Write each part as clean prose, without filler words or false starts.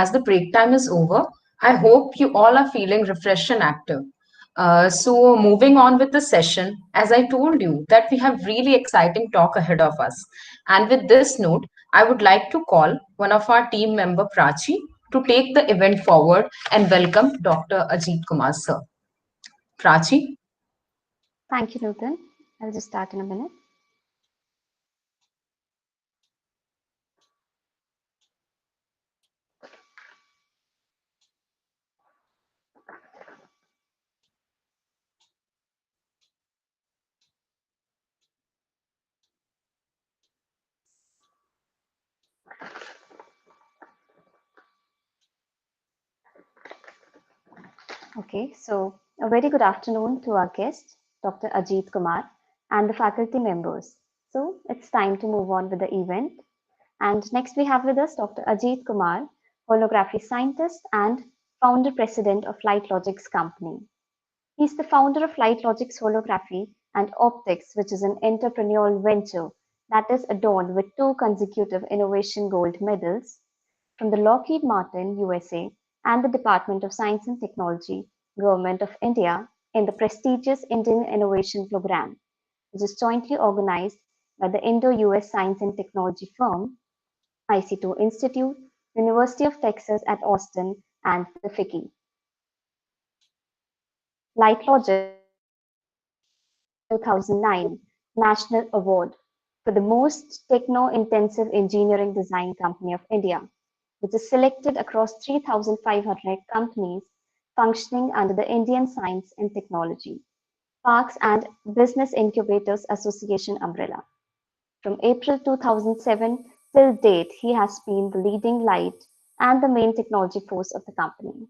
as the break time is over, I hope you all are feeling refreshed and active. So moving on with the session, as I told you that we have really exciting talk ahead of us. And with this note, I would like to call one of our team member Prachi to take the event forward and welcome Dr. Ajit Kumar sir. Prachi? Thank you, Nutan. I'll just start in a minute. Okay, so a very good afternoon to our guest, Dr. Ajit Kumar, and the faculty members. So it's time to move on with the event. And next we have with us Dr. Ajit Kumar, holography scientist and founder president of Light Logics Company. He's the founder of Light Logics Holography and Optics, which is an entrepreneurial venture that is adorned with two consecutive Innovation Gold medals from the Lockheed Martin, USA, and the Department of Science and Technology, Government of India, in the prestigious Indian Innovation Program, which is jointly organized by the Indo-US Science and Technology firm, IC2 Institute, University of Texas at Austin, and the FICCI. Light Logic received the 2009 National Award for the most techno-intensive engineering design company of India, which is selected across 3,500 companies functioning under the Indian Science and Technology, Parks and Business Incubators Association umbrella. From April 2007 till date, he has been the leading light and the main technology force of the company.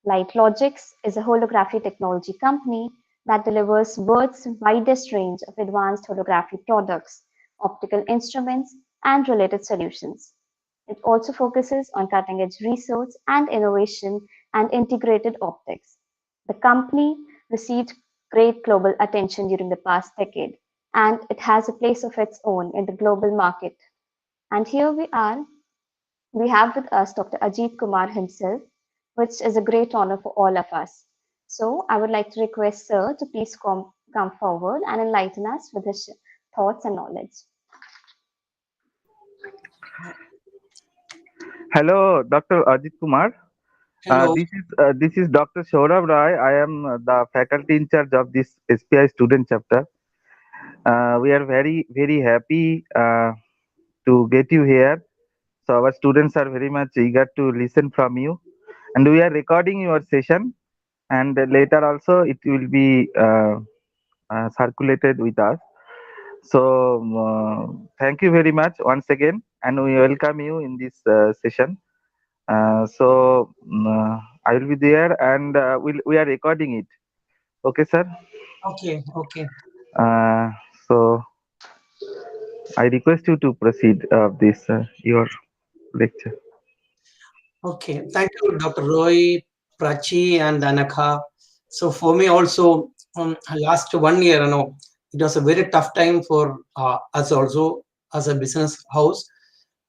Light Logics is a holography technology company that delivers world's widest range of advanced holography products, optical instruments, and related solutions. It also focuses on cutting-edge research and innovation and integrated optics. The company received great global attention during the past decade, and it has a place of its own in the global market. And here we are. We have with us Dr. Ajit Kumar himself, which is a great honor for all of us. So I would like to request Sir to please come forward and enlighten us with his thoughts and knowledge. Hello, Dr. Ajit Kumar. Hello. This is Dr. Saurabh Rai. I am the faculty in charge of this SPI student chapter. We are very happy to get you here. So our students are very much eager to listen from you, and we are recording your session. And later also it will be circulated with us. So thank you very much once again, and we welcome you in this session. I will be there, and we are recording it. Okay, sir. Okay. Uh, so I request you to proceed this your lecture. Okay. Thank you, Dr. Roy, Prachi, and Anakha. So for me also, last 1 year, it was a very tough time for us also as a business house.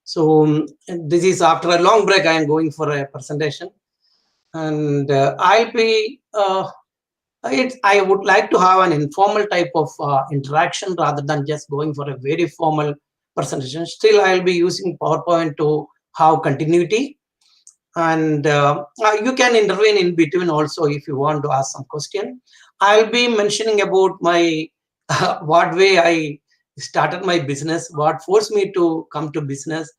So this is after a long break. I am going for a presentation, and I'll be. I would like to have an informal type of interaction rather than just going for a very formal presentation. Still, I'll be using PowerPoint to have continuity, and you can intervene in between also if you want to ask some question. I'll be mentioning about my what way I started my business, what forced me to come to business,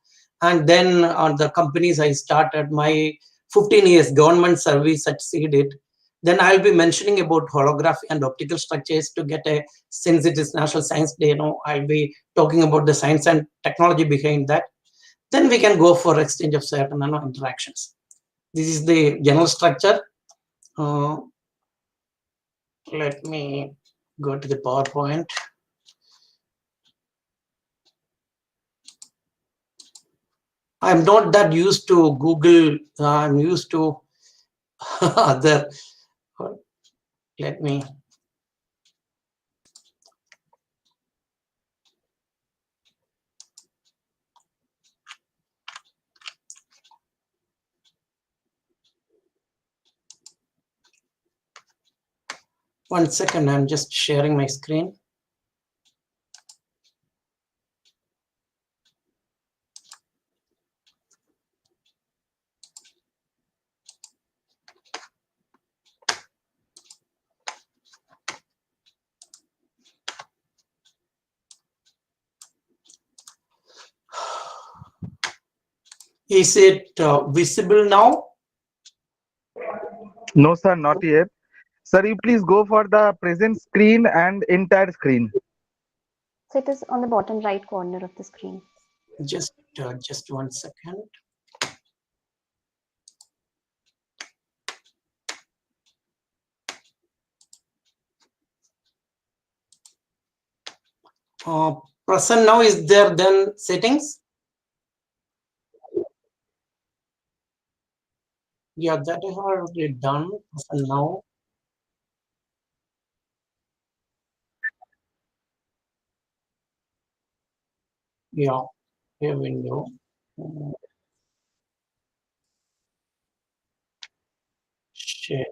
and then on the companies I started, my 15 years government service succeeded. Then I'll be mentioning about holography and optical structures to get a, since it is National Science Day, I'll be talking about the science and technology behind that. Then we can go for exchange of certain interactions. This is the general structure. Let me go to the PowerPoint. I'm not that used to Google. I'm used to other. Let me. 1 second, I'm just sharing my screen. Is it visible now? No, sir, not yet. Sir, you please go for the present screen and entire screen. So it is on the bottom right corner of the screen. Just 1 second. Present now is there, then settings? Yeah, that I have already done. Present now. Yeah, a window. Share.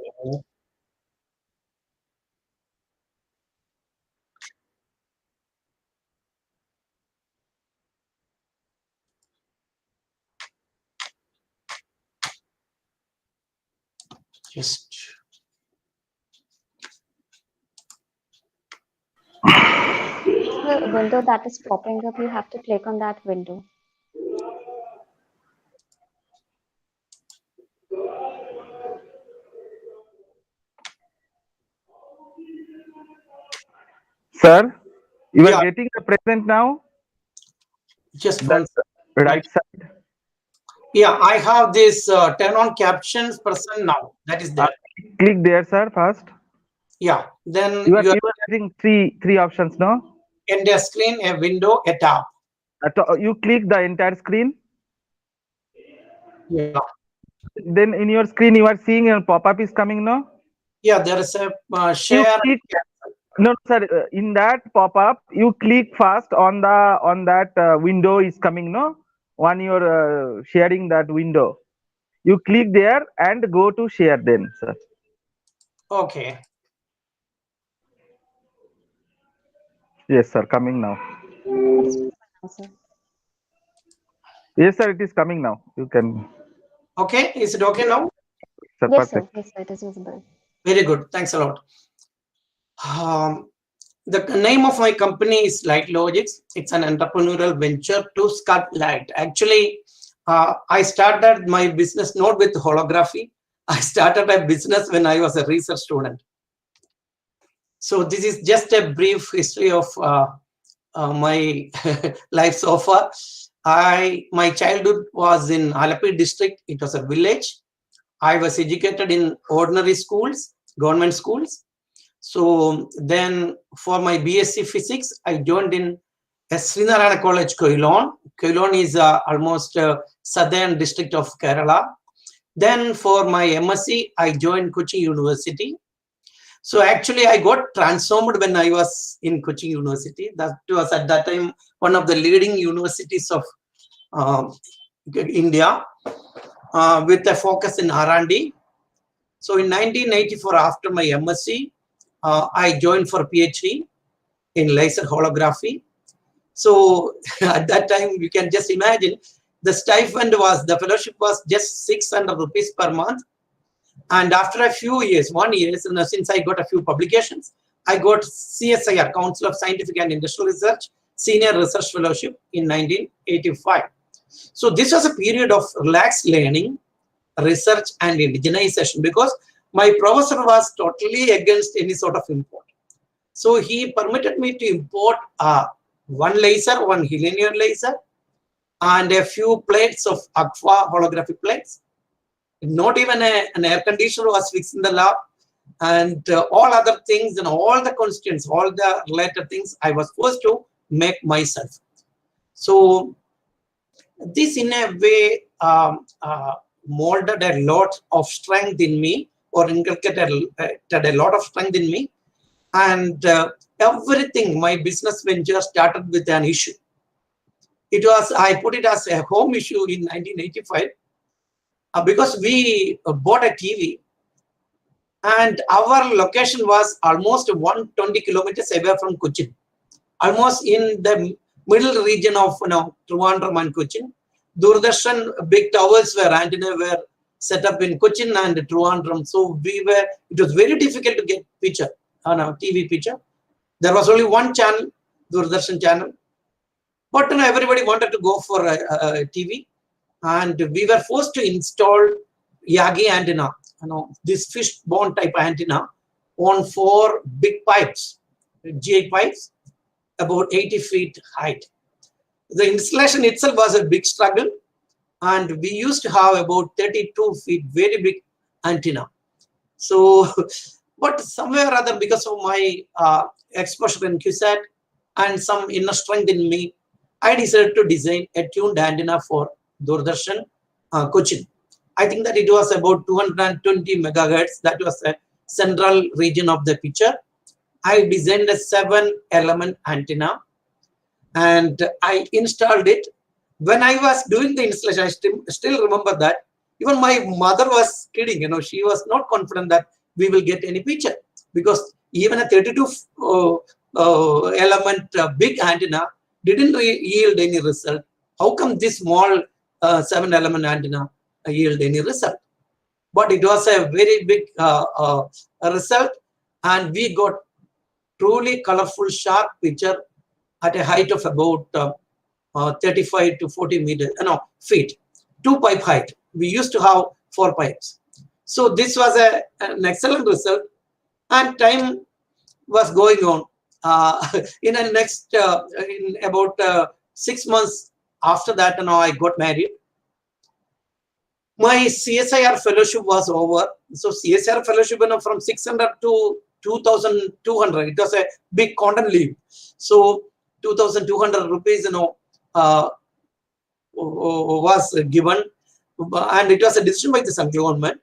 Just The window that is popping up, you have to click on that window. Sir, you are Yeah. getting the present now? just one. That's right side. Yeah, I have this turn on captions present now. That is there. Click there, sir, first. Yeah. Then You are you getting three options, no? in a screen, a window, a tab. You click the entire screen. Yeah. Then in your screen, you are seeing a pop-up is coming, no? Yeah, there is a You share. click, no, sir. In that pop-up, you click first on that window is coming, no? When you're sharing that window, you click there and go to share. Then, sir. Okay. Yes, sir. Coming now. It is visible now, sir. Yes, sir. It is coming now. You can. Okay. Is it okay now? Sir, Yes, sir. perfect. Yes, sir. It is visible. Very good. Thanks a lot. The name of my company is Light Logics. It's an entrepreneurial venture to sculpt light. Actually, I started my business not with holography. I started a business when I was a research student. So this is just a brief history of my life so far. My childhood was in Alapi district. It was a village. I was educated in ordinary schools, government schools. So then for my BSc Physics, I joined in Srinarayana College, Koilon. Koilon is almost southern district of Kerala. Then for my MSc, I joined Kochi University. So actually, I got transformed when I was in Kochi University. That was at that time one of the leading universities of India with a focus in R&D. So in 1984, after my MSc, I joined for PhD in laser holography. So at that time, you can just imagine the the fellowship was just 600 rupees per month. And after a few years, 1 year, since I got a few publications, I got CSIR, Council of Scientific and Industrial Research, Senior Research Fellowship in 1985. So this was a period of relaxed learning, research and indigenization because my professor was totally against any sort of import. So he permitted me to import one laser, one Helineon laser, and a few plates of Agfa holographic plates. Not even an air conditioner was fixed in the lab, and all other things and all the constituents, all the related things I was forced to make myself. So this in a way molded a lot of strength in me, or inculcated a lot of strength in me. And everything, my business venture started with an issue. I put it as a home issue in 1985 because we bought a TV, And our location was almost 120 kilometers away from Cochin, almost in the middle region of Trivandrum and Cochin. Doordarshan big towers were set up in Cochin and Trivandrum. So it was very difficult to get picture on a TV picture. There was only one channel, Doordarshan channel. But everybody wanted to go for a TV, and we were forced to install Yagi antenna, this fish-bone type antenna on 4 big pipes, GI pipes, about 80 feet height. The installation itself was a big struggle, and we used to have about 32 feet, very big antenna. So, but somewhere or other, because of my exposure in QSAT and some inner strength in me, I decided to design a tuned antenna for Doordarshan Cochin. I think that it was about 220 megahertz. That was the central region of the picture. I designed a 7-element antenna and I installed it. When I was doing the installation, I still remember that. Even my mother was kidding, she was not confident that we will get any picture, because even a 32 element big antenna didn't yield any result. How come this small 7-element antenna yield any result? But it was a very big result, and we got truly colorful, sharp picture at a height of about 35 to 40 feet, 2 pipe height. We used to have 4 pipes. So this was an excellent result, and time was going on. In about 6 months after that, I got married. My CSIR fellowship was over. So CSIR fellowship, from 600 to 2,200. It was a big content leave. So 2,200 rupees, was given, and it was a decision by the central government,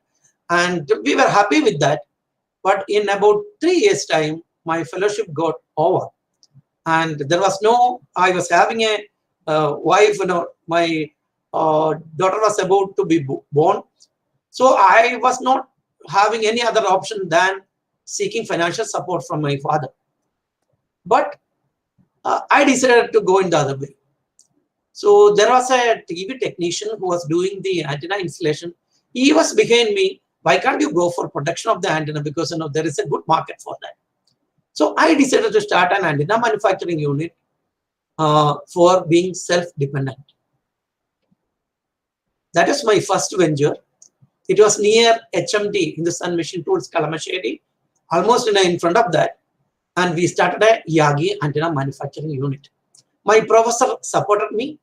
and we were happy with that. But in about 3 years' time, my fellowship got over, and there was I was having a wife, my daughter was about to be born. So I was not having any other option than seeking financial support from my father. But I decided to go in the other way. So there was a TV technician who was doing the antenna installation. He was behind me. Why can't you go for production of the antenna? Because there is a good market for that. So I decided to start an antenna manufacturing unit for being self-dependent. That is my first venture. It was near HMD, Hindustan Machine Tools, Kalamashedi, almost in front of that. And we started a Yagi antenna manufacturing unit. My professor supported me.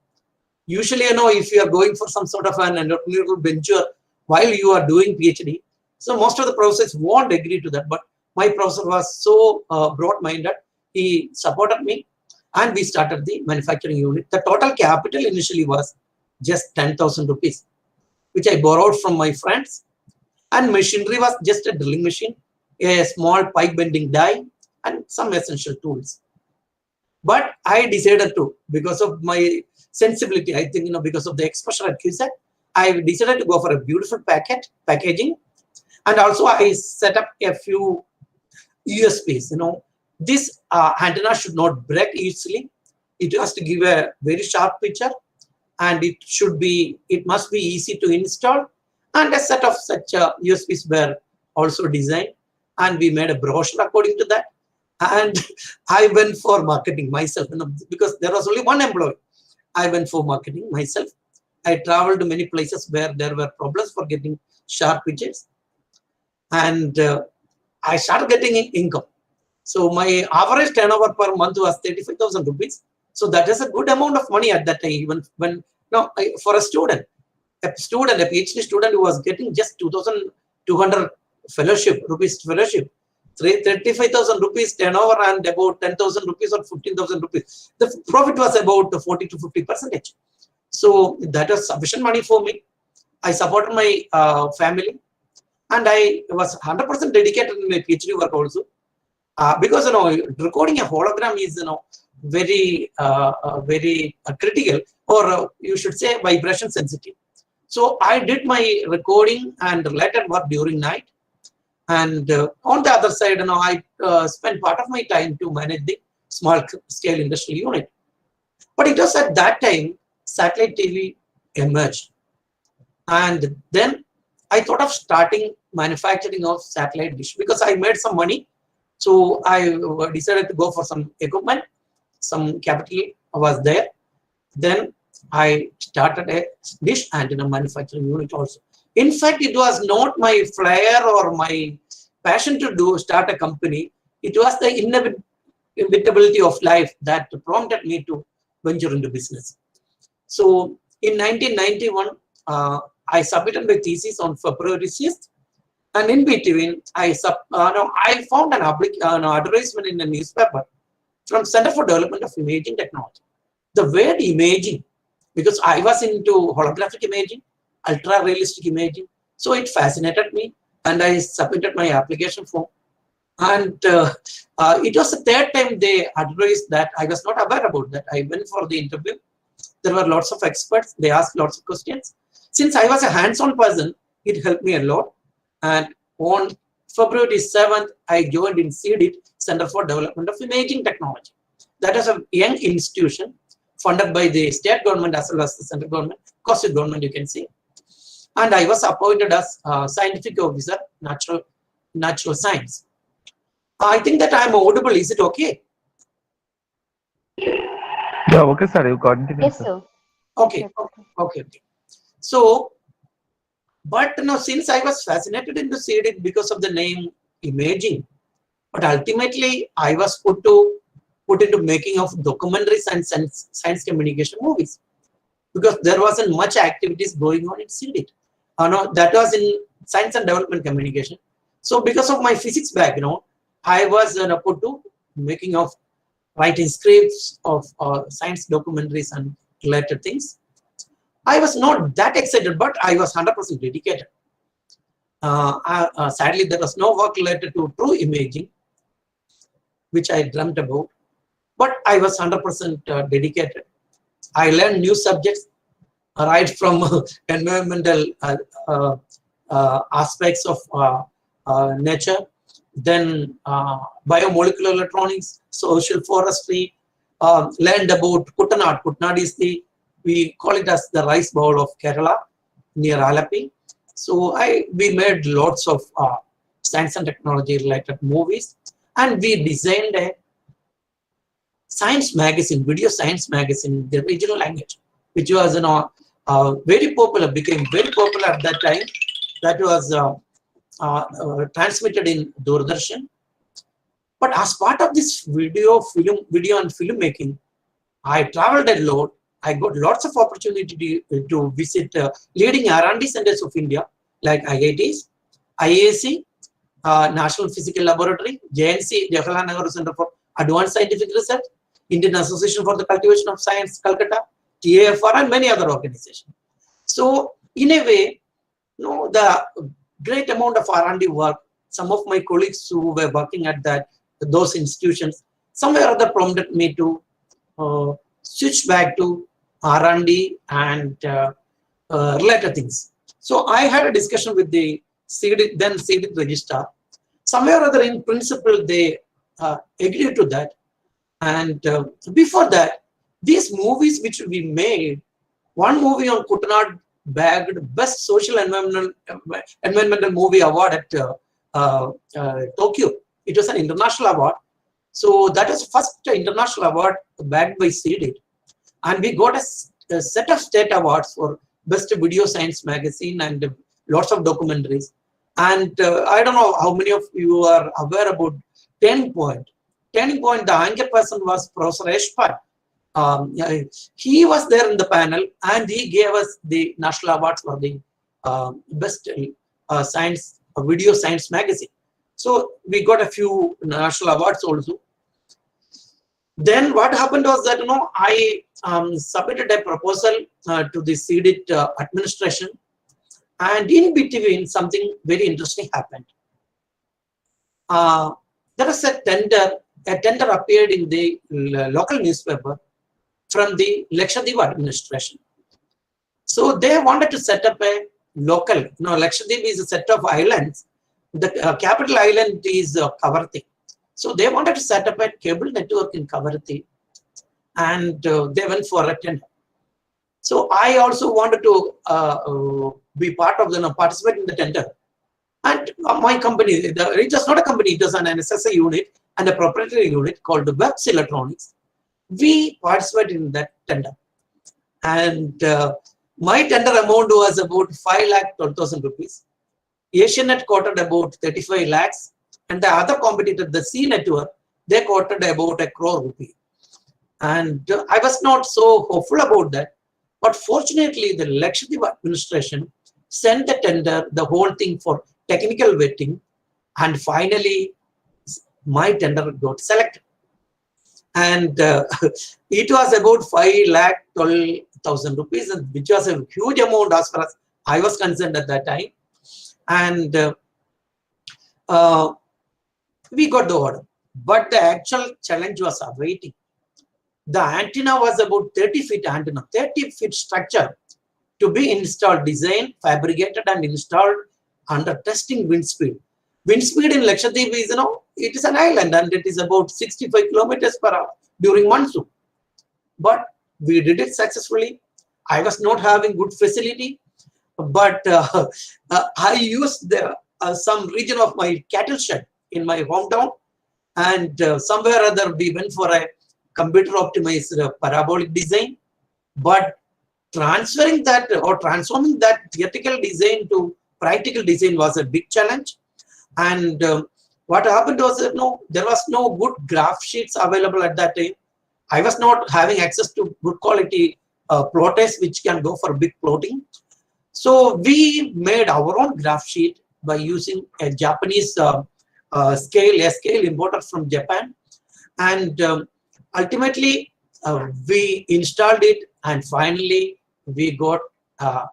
Usually, if you are going for some sort of an entrepreneurial venture while you are doing PhD, so most of the professors won't agree to that. But my professor was so broad-minded. He supported me, and we started the manufacturing unit. The total capital initially was just 10,000 rupees, which I borrowed from my friends. And machinery was just a drilling machine, a small pipe bending die, and some essential tools. But I decided to, because of my sensibility, I think, because of the exposure at QSAT, I decided to go for a beautiful packaging. And also I set up a few USPs. This antenna should not break easily. It has to give a very sharp picture, and it must be easy to install. And a set of such USPs were also designed, and we made a brochure according to that. And I went for marketing myself, because there was only one employee. I went for marketing myself. I traveled to many places where there were problems for getting sharp pictures, and I started getting income. So my average turnover per month was 35,000 rupees. So that is a good amount of money at that time. Even when for a student, a PhD student who was getting just 2,200 rupees fellowship, 35,000 rupees turnover and about 10,000 rupees or 15,000 rupees. The profit was about 40 to 50%. So that was sufficient money for me. I supported my family, and I was 100% dedicated in my PhD work also. Because recording a hologram is very critical, or you should say vibration sensitive. So I did my recording and related work during night, And on the other side, I spent part of my time to manage the small scale industrial unit. But it was at that time satellite TV emerged, and then I thought of starting manufacturing of satellite dish because I made some money. So I decided to go for some equipment, some capital was there. Then I started a dish antenna manufacturing unit also. In fact, it was not my flair or my passion to start a company. It was the inevitability of life that prompted me to venture into business. So in 1991, I submitted my thesis on February 6th, and in between, I found an advertisement in a newspaper from Center for Development of Imaging Technology. The word imaging, because I was into holographic imaging, ultra realistic imaging, so it fascinated me, and I submitted my application form. And it was the third time they advised that. I was not aware about that. I went for the interview. There were lots of experts. They asked lots of questions. Since I was a hands-on person, it helped me a lot. And on February 7th, I joined in CDIT, Center for Development of Imaging Technology. That is a young institution funded by the state government as well as the central government, COSIP government, you can see. And I was appointed as scientific officer, natural science. I think that I am audible. Is it okay? Yeah, okay, sir. You continue. Yes, sir. Okay. So, but since I was fascinated into CDIT because of the name imaging, but ultimately I was put into making of documentaries and science communication movies, because there wasn't much activities going on in CDIT. That was in science and development communication. So because of my physics background, I was put to making of writing scripts of science documentaries and related things. I was not that excited, but I was 100% dedicated. Sadly, there was no work related to true imaging, which I dreamt about, but I was 100% dedicated. I learned new subjects right from environmental aspects of nature, then biomolecular electronics, social forestry, learned about Kuttanad. Kuttanad is we call it as the rice bowl of Kerala near Alapi. So we made lots of science and technology related movies, and we designed a science magazine, video science magazine in the regional language, which was very popular, became very popular at that time. That was transmitted in Doordarshan. But as part of this video and filmmaking, I traveled a lot. I got lots of opportunity to visit leading R&D centers of India, like IITs, IAC, National Physical Laboratory, JNC, Jawaharlal Nehru Center for Advanced Scientific Research, Indian Association for the Cultivation of Science, Calcutta, TAFR, and many other organizations. So, in a way, the great amount of R&D work, some of my colleagues who were working at those institutions, somewhere or other prompted me to switch back to R&D and related things. So I had a discussion with the then CDIT registrar. Somewhere or other, in principle, they agreed to that. And before that, these movies which we made, one movie on Kuttanad bagged Best Social Environmental Movie Award at Tokyo. It was an international award. So that was first international award bagged by CDIT. And we got a set of state awards for Best Video Science Magazine and lots of documentaries. And I don't know how many of you are aware about Turning Point. Turning Point, the anchor person was Professor Eshpal. He was there in the panel, and he gave us the national awards for the best science video science magazine. So we got a few national awards also. Then what happened was that I submitted a proposal to the CDIT administration, and in between something very interesting happened. There was a tender. A tender appeared in the local newspaper from the Lakshadweep administration. So they wanted to set up a local, Lakshadweep is a set of islands, The capital island is Kavaratti. So they wanted to set up a cable network in Kavaratti, and they went for a tender. So I also wanted to be part of the participate in the tender. And my company, it was not a company, it was an NSSA unit and a proprietary unit called Webs Electronics. We participated in that tender. And my tender amount was about 5,12,000 rupees. Asianet quoted about 35 lakhs. And the other competitor, the C Network, they quoted about 1 crore rupee. And I was not so hopeful about that. But fortunately, the Lakshadweep administration sent the tender, the whole thing for technical vetting, and finally my tender got selected. And it was about 5,12,000 rupees, which was a huge amount as far as I was concerned at that time. And we got the order. But the actual challenge was awaiting. The antenna was about 30 feet antenna, 30 feet structure to be installed, designed, fabricated, and installed under testing wind speed. Wind speed in Lakshadweep is, it is an island and it is about 65 kilometers per hour during monsoon. But we did it successfully. I was not having good facility, but I used some region of my cattle shed in my hometown, and somewhere or other we went for a computer optimized parabolic design. But transferring that or transforming that theoretical design to practical design was a big challenge. And what happened was that there was no good graph sheets available at that time. I was not having access to good quality plotters which can go for big plotting. So we made our own graph sheet by using a Japanese scale imported from Japan. And ultimately, we installed it, and finally we got a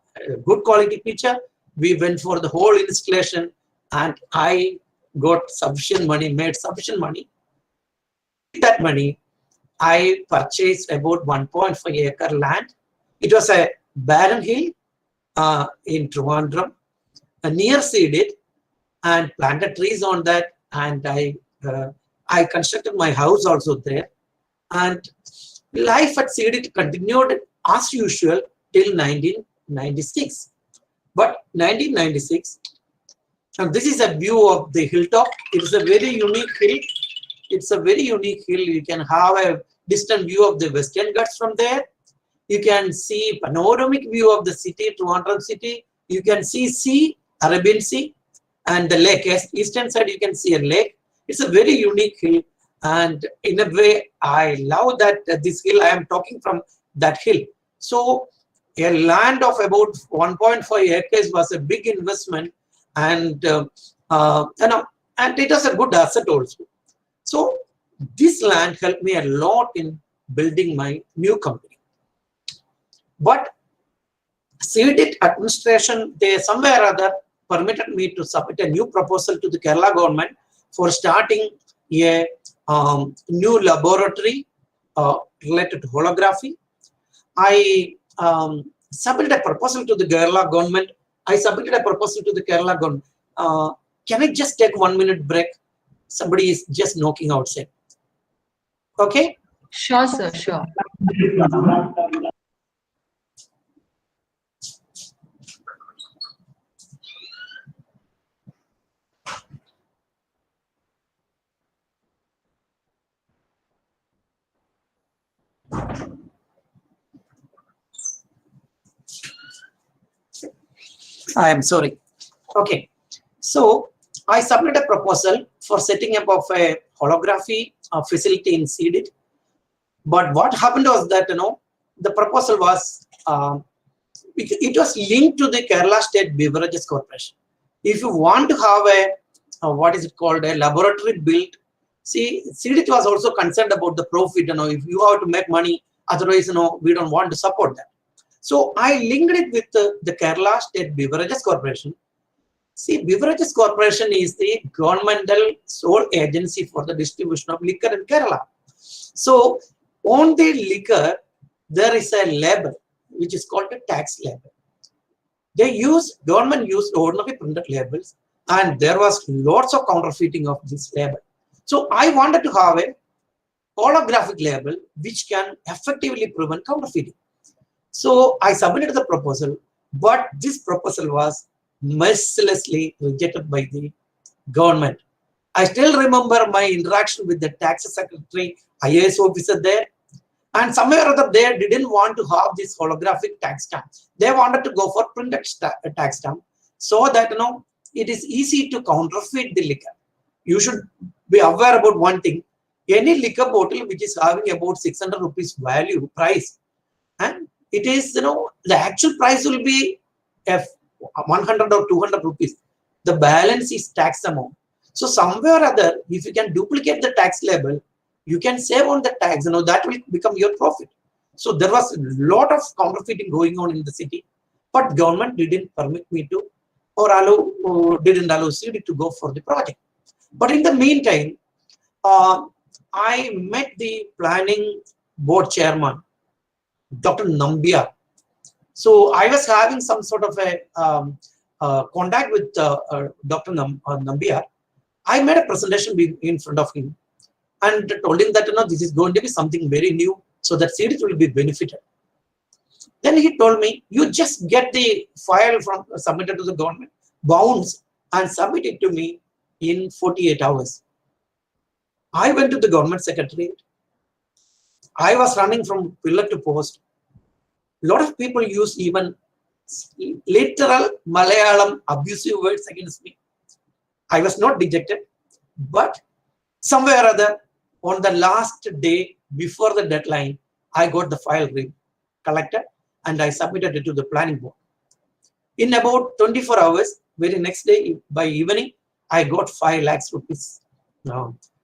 good quality picture. We went for the whole installation, and I got sufficient money, made sufficient money. With that money, I purchased about 1.5 acre land. It was a barren hill in Trivandrum, near seeded, and planted trees on that. And I constructed my house also there. And life at Seeded continued as usual till 1996. But 1996, and this is a view of the hilltop. It is a very unique hill. It's a very unique hill. You can have a distant view of the Western Ghats from there. You can see panoramic view of the city, Trivandrum city. You can see sea, Arabian Sea, and the lake. Yes, eastern side you can see a lake. It's a very unique hill. And in a way, I love that this hill, I am talking from that hill. So a land of about 1.5 acres was a big investment, and and it was a good asset also. So this land helped me a lot in building my new company. But Seeded administration, they somewhere or other permitted me to submit a new proposal to the Kerala government for starting a new laboratory related to holography. I submitted a proposal to the Kerala government. Can I just take 1 minute break? Somebody is just knocking outside. Okay? Sure, sir, sure. I am sorry. Okay. So I submitted a proposal for setting up of a holography facility in Seeded. But what happened was that, the proposal was, it was linked to the Kerala State Beverages Corporation. If you want to have what is it called, a laboratory built, see, Seeded was also concerned about the profit, if you have to make money, otherwise, we don't want to support that. So I linked it with the Kerala State Beverages Corporation. See, Beverages Corporation is the governmental sole agency for the distribution of liquor in Kerala. So on the liquor, there is a label which is called a tax label. Government used ordinary printed labels, and there was lots of counterfeiting of this label. So I wanted to have a holographic label which can effectively prevent counterfeiting. So I submitted the proposal, but this proposal was mercilessly rejected by the government. I still remember my interaction with the tax secretary, IAS officer there, and somewhere or other they didn't want to have this holographic tax stamp. They wanted to go for printed tax stamp, so that it is easy to counterfeit the liquor. You should be aware about one thing: any liquor bottle which is having about 600 rupees value price, and it is the actual price will be 100 or 200 rupees. The balance is tax amount. So somewhere or other, if you can duplicate the tax label, you can save on the tax. That will become your profit. So there was a lot of counterfeiting going on in the city, but government didn't permit me to, or didn't allow CD to go for the project. But in the meantime, I met the planning board chairman, Dr. Nambiar. So I was having some sort of a contact with Dr. Nambiar. I made a presentation in front of him and told him that this is going to be something very new, so that series will be benefited. Then he told me, you just get the file submitted to the government, bounce, and submit it to me in 48 hours. I went to the government secretariat. I was running from pillar to post. A lot of people use even literal Malayalam abusive words against me. I was not dejected, but somewhere or other, on the last day before the deadline, I got the file collected and I submitted it to the planning board. In about 24 hours, very next day by evening, I got 5 lakhs rupees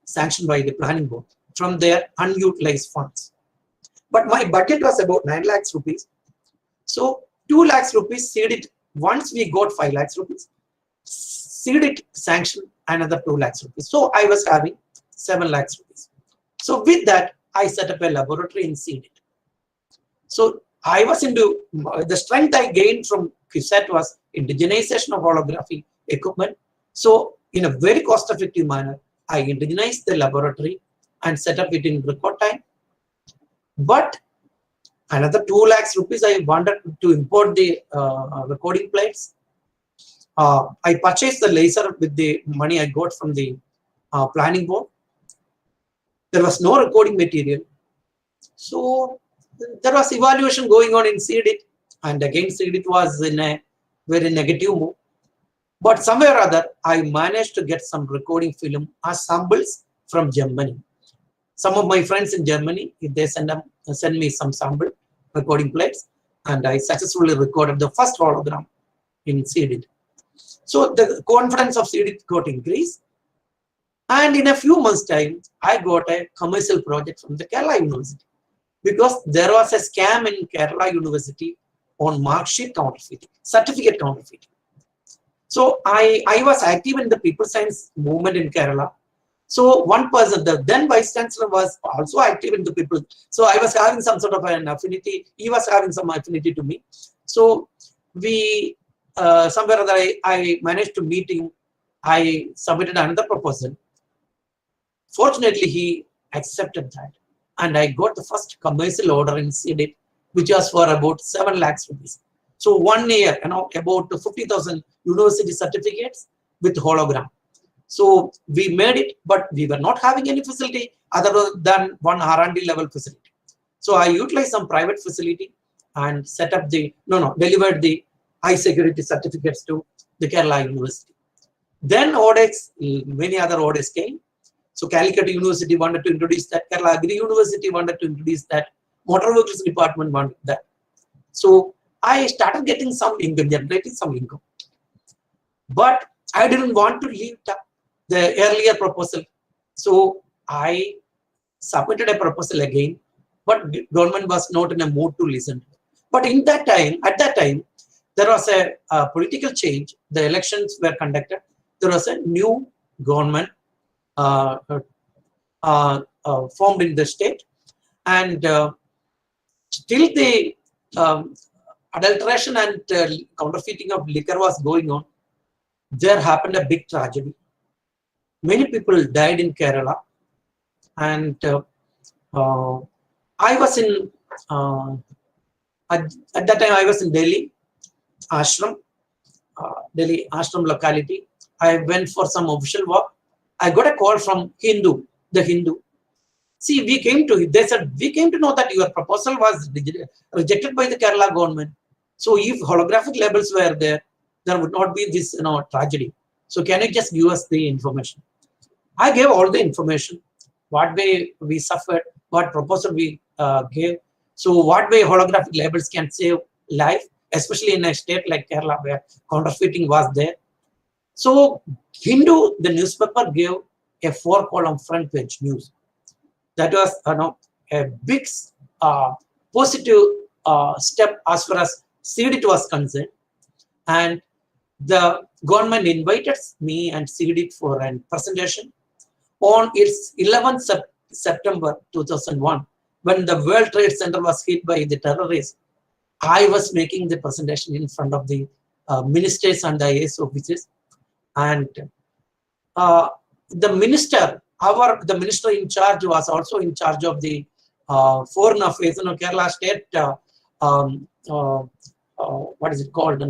sanctioned by the planning board from their unutilized funds. But my budget was about 9 lakhs rupees. So 2 lakhs rupees seeded. Once we got 5 lakhs rupees, seeded sanction another 2 lakhs rupees. So I was having 7 lakhs rupees. So with that, I set up a laboratory in seeded. So I was into the strength I gained from QSAT was indigenization of holography equipment. So in a very cost-effective manner, I indigenized the laboratory and set up it in record time. But another 2 lakhs rupees I wanted to import the recording plates. I purchased the laser with the money I got from the planning board. There was no recording material. So there was evaluation going on in CEDIT, and again CEDIT was in a very negative mood. But somewhere or other, I managed to get some recording film as samples from Germany. Some of my friends in Germany, if they send me some sample recording plates, and I successfully recorded the first hologram in CEDIT. So the confidence of CEDIT got increased. And in a few months' time, I got a commercial project from the Kerala University, because there was a scam in Kerala University on mark sheet counterfeiting, certificate counterfeiting. So I was active in the people science movement in Kerala. So one person, the then vice chancellor, was also active in the people. So I was having some sort of an affinity. He was having some affinity to me. So we somewhere or other I managed to meet him. I submitted another proposal. Fortunately, he accepted that, and I got the first commercial order in CEDIT, which was for about 7 lakhs rupees. So 1 year, about 50,000 university certificates with hologram. So we made it, but we were not having any facility other than one R&D level facility. So I utilized some private facility and set up delivered the high security certificates to the Kerala University. Then audits, many other audits came. So Calicut University wanted to introduce that, Kerala Agri University wanted to introduce that, Motor Vehicles Department wanted that. So I started getting some income, generating some income. But I didn't want to leave the earlier proposal. So I submitted a proposal again, but government was not in a mood to listen. But at that time, there was a political change. The elections were conducted. There was a new government formed in the state, and still the adulteration and counterfeiting of liquor was going on. there happened a big tragedy. Many people died in Kerala, and I was in at that time I was in Delhi ashram, Delhi ashram locality. I went for some official work. I got a call from the Hindu. See, they said, we came to know that your proposal was rejected by the Kerala government. So if holographic labels were there, there would not be this tragedy. So can you just give us the information? I gave all the information, what way we suffered, what proposal we gave. So what way holographic labels can save life, especially in a state like Kerala where counterfeiting was there. So Hindu, the newspaper, gave a 4-column front page news. That was a big positive step as far as CDIT was concerned. And the government invited me and CDIT for a presentation on its 11th September 2001, when the World Trade Center was hit by the terrorists. I was making the presentation in front of the ministers and the IAS officers. And the minister in charge was also in charge of the foreign affairs, Kerala state, what is it called,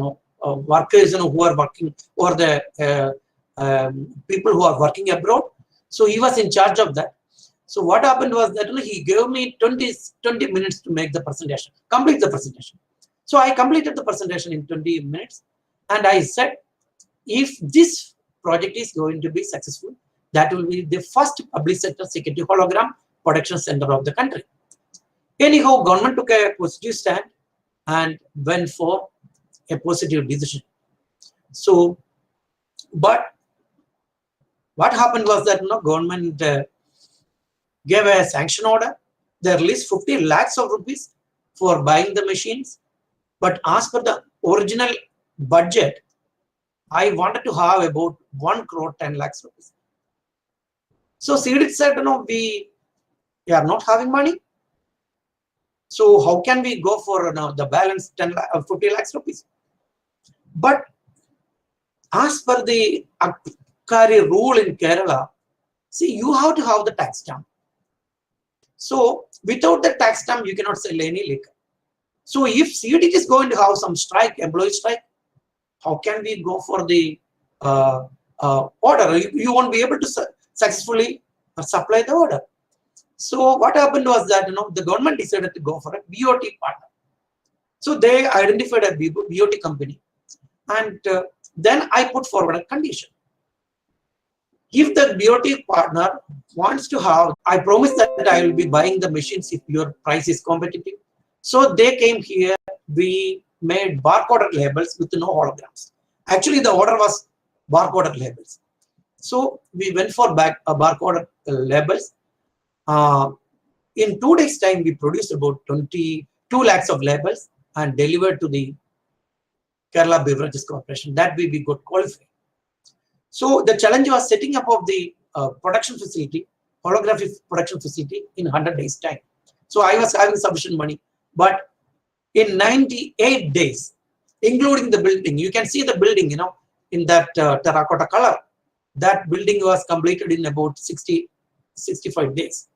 workers, who are working, or the people who are working abroad. So he was in charge of that. So what happened was that he gave me 20 minutes to make the presentation, complete the presentation. So I completed the presentation in 20 minutes. And I said, if this project is going to be successful, that will be the first public sector security hologram production center of the country. Anyhow, government took a positive stand and went for a positive decision. So, but what happened was that government gave a sanction order. They released 50 lakhs of rupees for buying the machines. But as per the original budget, I wanted to have about 1 crore 10 lakhs rupees. So CDIT said, we are not having money. So how can we go for the balance 50 lakhs rupees? But as per the Abkari rule in Kerala, see, you have to have the tax stamp. So without the tax stamp, you cannot sell any liquor. So if CDIT is going to have some strike, employee strike, how can we go for the order? You won't be able to successfully supply the order. So what happened was that the government decided to go for a BOT partner. So they identified a BOT company, and then I put forward a condition. If the BOT partner wants to have, I promise that I will be buying the machines if your price is competitive. So they came here. We made barcoded labels with no holograms. Actually, the order was barcoded labels. So we went for barcoded labels. In 2 days' time, we produced about 22 lakhs of labels and delivered to the Kerala Beverages Corporation. That way we got qualified. So the challenge was setting up of the production facility, holographic production facility, in 100 days' time. So I was having sufficient money. But in 98 days, including the building, you can see the building, in that terracotta color. That building was completed in about 65 days.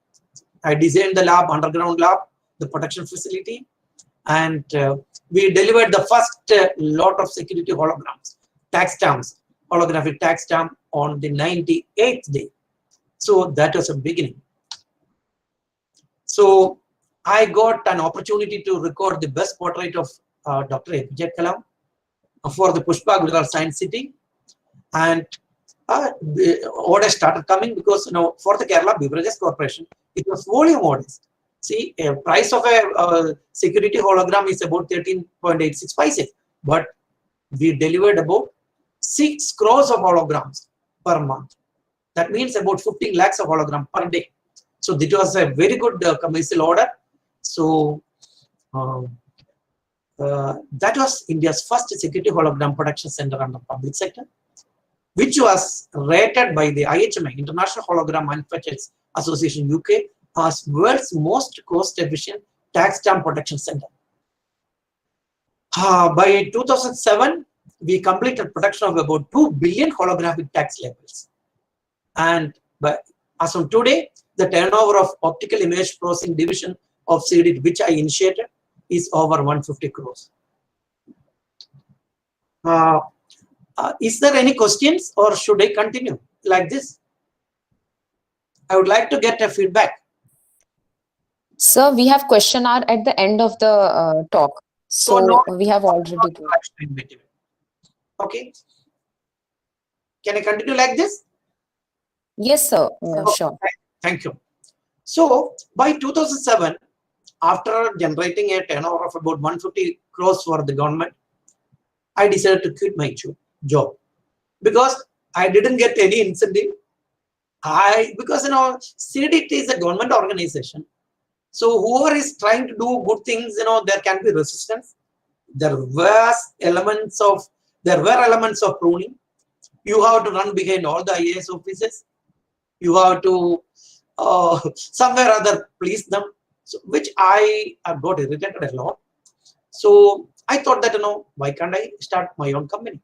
I designed the lab, underground lab, the production facility, and we delivered the first lot of security holograms, tax stamps, holographic tax stamp on the 98th day. So that was a beginning. So I got an opportunity to record the best portrait of Dr. APJ Kalam for the Pushpa Gujral Science City, and the orders started coming because for the Kerala Beverages Corporation, it was volume orders. See, a price of a security hologram is about 13.86 paise, but we delivered about 6 crores of holograms per month. That means about 15 lakhs of hologram per day. So this was a very good commercial order. So that was India's first security hologram production center under public sector, which was rated by the IHMA, International Hologram Manufacturers Association UK, as world's most cost-efficient tax stamp production center. By 2007, we completed production of about 2 billion holographic tax labels. And as of today, the turnover of optical image processing division of CDIT, which I initiated, is over 150 crores. Is there any questions, or should I continue like this? I would like to get a feedback. Sir, we have question hour at the end of the talk. So no, we have already. Okay. Can I continue like this? Yes, sir. Sure. Thank you. So by 2007, after generating a turnover of about 150 crores for the government, I decided to quit my job because I didn't get any incentive. Because CDIT is a government organization. So whoever is trying to do good things, there can be resistance. There were elements of pruning. You have to run behind all the IAS offices. You have to somewhere or other please them, so, which I got irritated a lot. So I thought that, why can't I start my own company?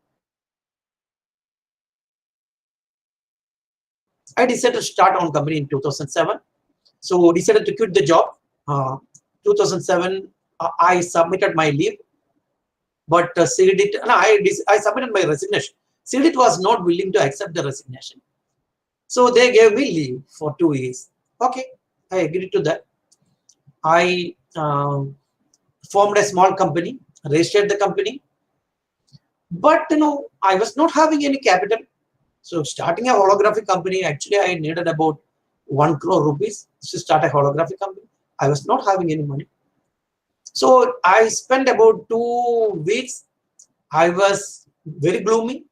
I decided to start on company in 2007. So decided to quit the job. 2007, I submitted my leave, but CDIT, I submitted my resignation. CDIT was not willing to accept the resignation. So they gave me leave for 2 years. Okay, I agreed to that. I formed a small company, registered the company, but I was not having any capital. So starting a holographic company, actually I needed about 1 crore rupees to start a holographic company. I was not having any money. So I spent about 2 weeks. I was very gloomy.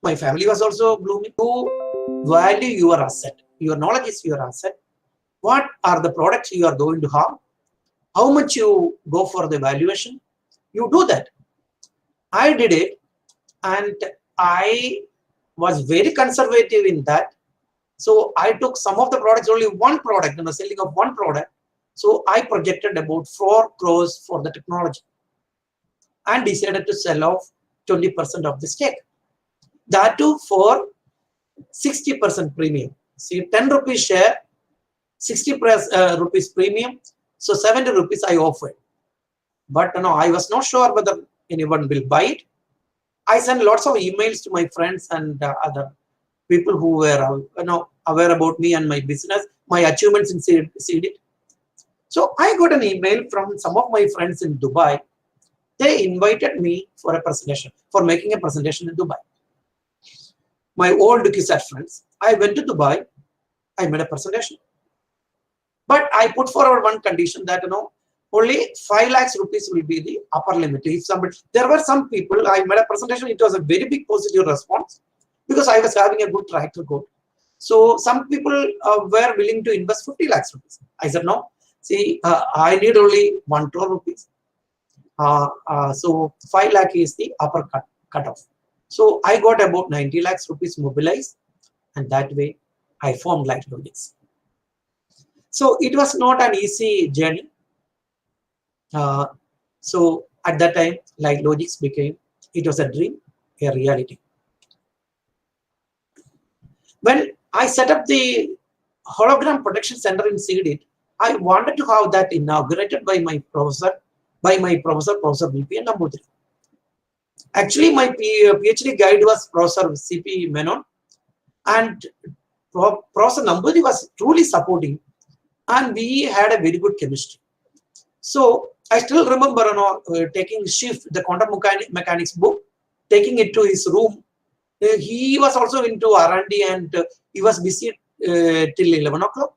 My family was also gloomy. To value your asset. Your knowledge is your asset. What are the products you are going to have? How much you go for the valuation? You do that. I did it, and I was very conservative in that. So I took some of the products, only one product, selling of one product. So I projected about 4 crores for the technology and decided to sell off 20% of the stake. That too for 60% premium. See, 10 rupees share, 60 rupees premium. So 70 rupees I offered. But I was not sure whether anyone will buy it. I sent lots of emails to my friends and other people who were aware about me and my business, my achievements in CDIT. So I got an email from some of my friends in Dubai. They invited me for a presentation, for making a presentation in Dubai. My old KISAT friends. I went to Dubai. I made a presentation. But I put forward one condition that only 5 lakhs rupees will be the upper limit. If there were some people, I made a presentation. It was a very big positive response because I was having a good track record. So some people were willing to invest 50 lakhs rupees. I said no. See, I need only 1 crore rupees. So 5 lakh is the upper cutoff. So I got about 90 lakhs rupees mobilized, and that way I formed Light Logics. So it was not an easy journey. So at that time, Light Logics it was a dream, a reality. When I set up the hologram production center in CDIT, I wanted to have that inaugurated by my professor, Professor VP Namboothiri. Actually, my PhD guide was Professor CP Menon, and Professor Namboothiri was truly supporting, and we had a very good chemistry. So I still remember taking Shift, the quantum mechanics book, taking it to his room. He was also into R&D, and he was busy till 11 o'clock.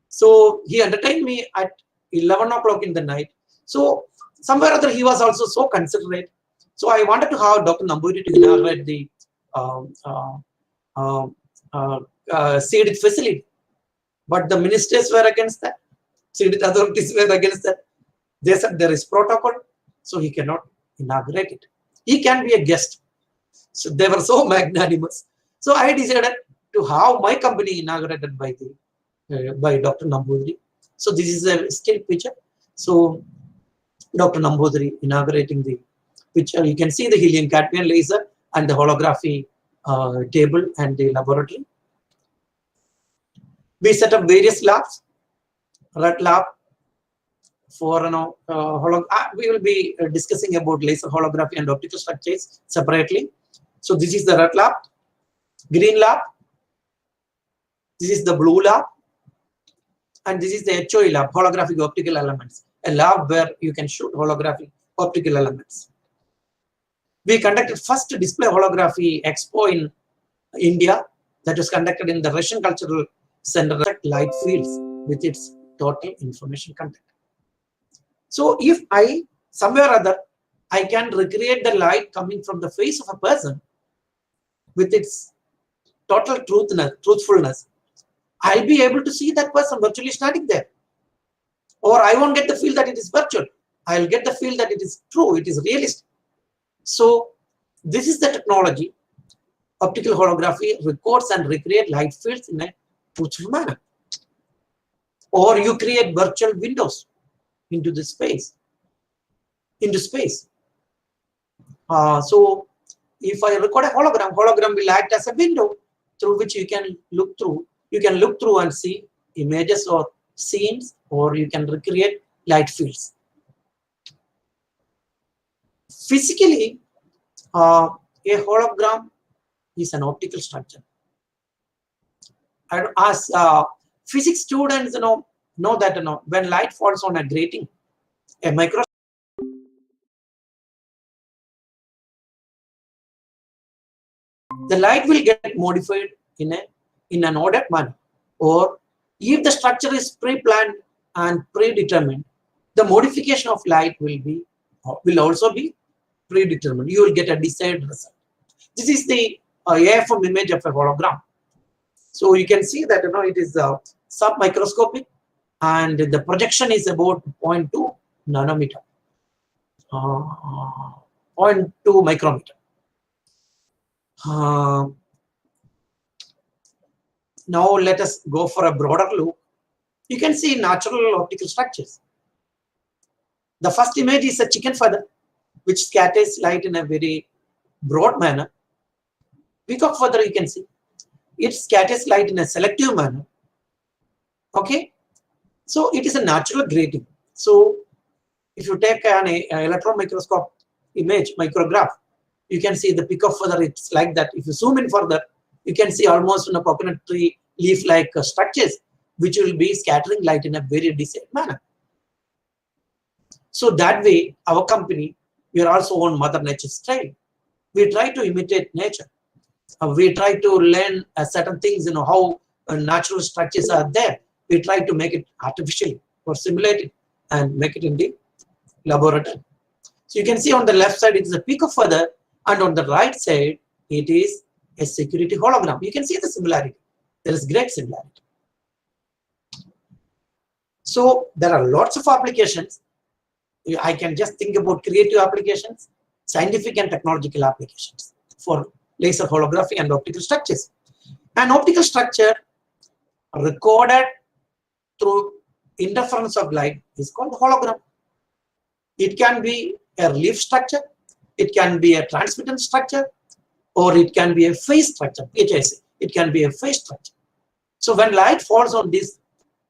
So he entertained me at 11 o'clock in the night. So somewhere or other, he was also so considerate. So I wanted to have Dr. Namboothiri to inaugurate the CDIT facility. But the ministers were against that. CDIT authorities were against that. They said there is protocol, so he cannot inaugurate it. He can be a guest. So they were so magnanimous. So I decided to have my company inaugurated by Dr. Namboothiri. So this is a still picture. So Dr. Namboothiri inaugurating the which you can see the helium cadmium laser and the holography table and the laboratory. We set up various labs. Red lab for we will be discussing about laser holography and optical structures separately. So this is the red lab, green lab, this is the blue lab, and this is the HOE lab, holographic optical elements, a lab where you can shoot holographic optical elements. We conducted first display holography expo in India, that was conducted in the Russian Cultural Center. Light fields with its total information content. So if I somewhere or other I can recreate the light coming from the face of a person with its total truthfulness, I'll be able to see that person virtually standing there. Or I won't get the feel that it is virtual. I'll get the feel that it is true, it is realistic. So this is the technology. Optical holography records and recreate light fields in a truthful manner. Or you create virtual windows into the space, so if I record a hologram will act as a window through which you can look through. You can look through and see images or scenes, or you can recreate light fields. Physically, a hologram is an optical structure. And as physics students know that when light falls on a grating, a micro the light will get modified in an ordered manner. Or if the structure is pre-planned and predetermined, the modification of light will also be predetermined. You will get a desired result. This is the AFM image of a hologram. So you can see that it is sub-microscopic, and the projection is about 0.2 nanometer, 0.2 micrometer. Now let us go for a broader look. You can see natural optical structures. The first image is a chicken feather, which scatters light in a very broad manner. Peacock feather, you can see it scatters light in a selective manner. Okay, so it is a natural grating. So if you take an electron microscope image, micrograph, you can see the peacock feather. It's like that. If you zoom in further, you can see almost in a coconut tree leaf-like structures, which will be scattering light in a very desired manner. So that way, our company, we are also on Mother Nature's trail. We try to imitate nature. We try to learn certain things, how natural structures are there. We try to make it artificially or simulate it and make it in the laboratory. So you can see on the left side, it is a peacock feather, and on the right side, it is a security hologram. You can see the similarity. There is great similarity. So there are lots of applications. I can just think about creative applications, scientific and technological applications for laser holography and optical structures. An optical structure recorded through interference of light is called hologram. It can be a relief structure, it can be a transmittance structure, or it can be a phase structure, PHIC. It can be a phase structure. So when light falls on this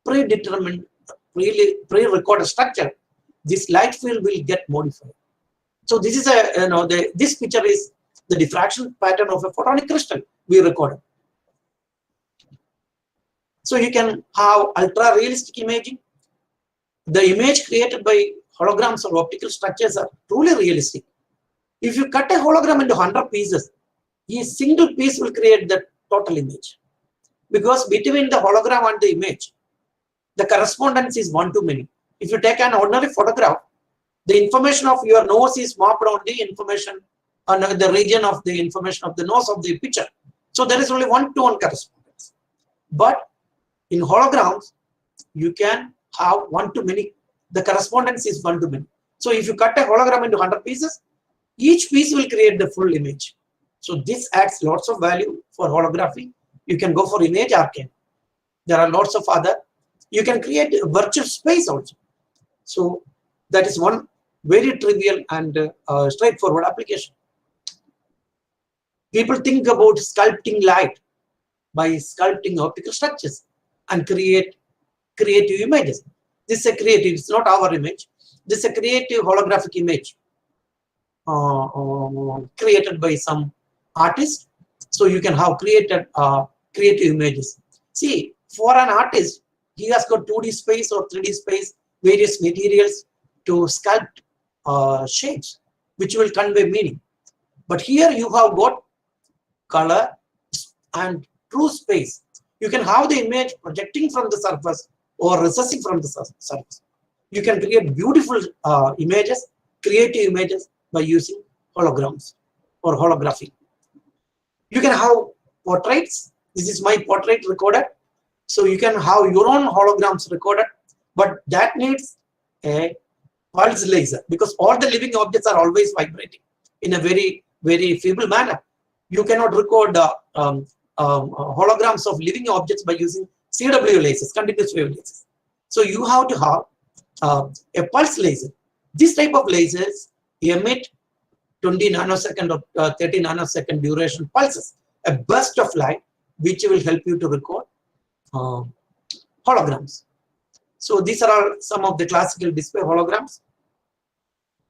predetermined, pre-recorded structure, this light field will get modified. So this is this picture is the diffraction pattern of a photonic crystal we recorded. So you can have ultra realistic imaging. The image created by holograms or optical structures are truly realistic. If you cut a hologram into 100 pieces, a single piece will create the total image. Because between the hologram and the image, the correspondence is one to many. If you take an ordinary photograph, the information of your nose is mapped on the information on the region of the information of the nose of the picture. So there is only one-to-one correspondence. But in holograms, you can have one-to-many. The correspondence is one-to-many. So if you cut a hologram into 100 pieces, each piece will create the full image. So this adds lots of value for holography. You can go for image arcane. There are lots of other. You can create a virtual space also. So that is one very trivial and straightforward application. People think about sculpting light by sculpting optical structures and create creative images. This is a creative, it's not our image. This is a creative holographic image created by some artist. So you can have created creative images. See, for an artist, he has got 2D space or 3D space, various materials to sculpt shapes, which will convey meaning. But here you have got color and true space. You can have the image projecting from the surface or recessing from the surface. You can create beautiful images, creative images by using holograms or holography. You can have portraits. This is my portrait recorded. So you can have your own holograms recorded, but that needs a pulse laser because all the living objects are always vibrating in a very, very feeble manner. You cannot record holograms of living objects by using CW lasers, continuous wave lasers. So you have to have a pulse laser. This type of lasers emit 20 nanosecond or 30 nanosecond duration pulses, a burst of light which will help you to record holograms. So these are all some of the classical display holograms.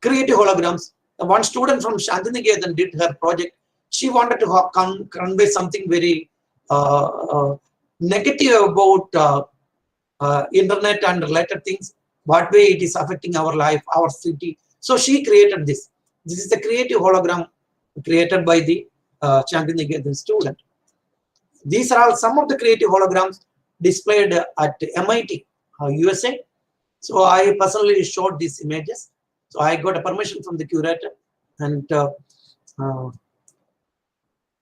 Creative holograms. One student from Shantiniketan did her project. She wanted to convey something very negative about internet and related things, what way it is affecting our life, our city. So she created this. This is the creative hologram created by the Shantiniketan student. These are all some of the creative holograms displayed at MIT, USA. So I personally showed these images. So I got a permission from the curator, and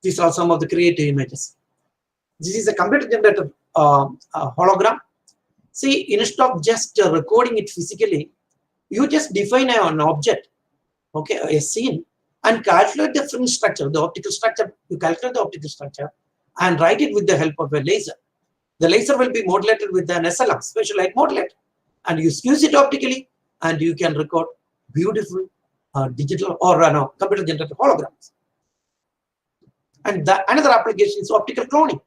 these are some of the creative images. This is a computer generated hologram. See, instead of just recording it physically, you just define an object, okay, a scene, and calculate the fringe structure, the optical structure. You calculate the optical structure and write it with the help of a laser. The laser will be modulated with an SLM, special light modulator, and you use it optically, and you can record beautiful digital or computer generated holograms. And another application is optical cloning.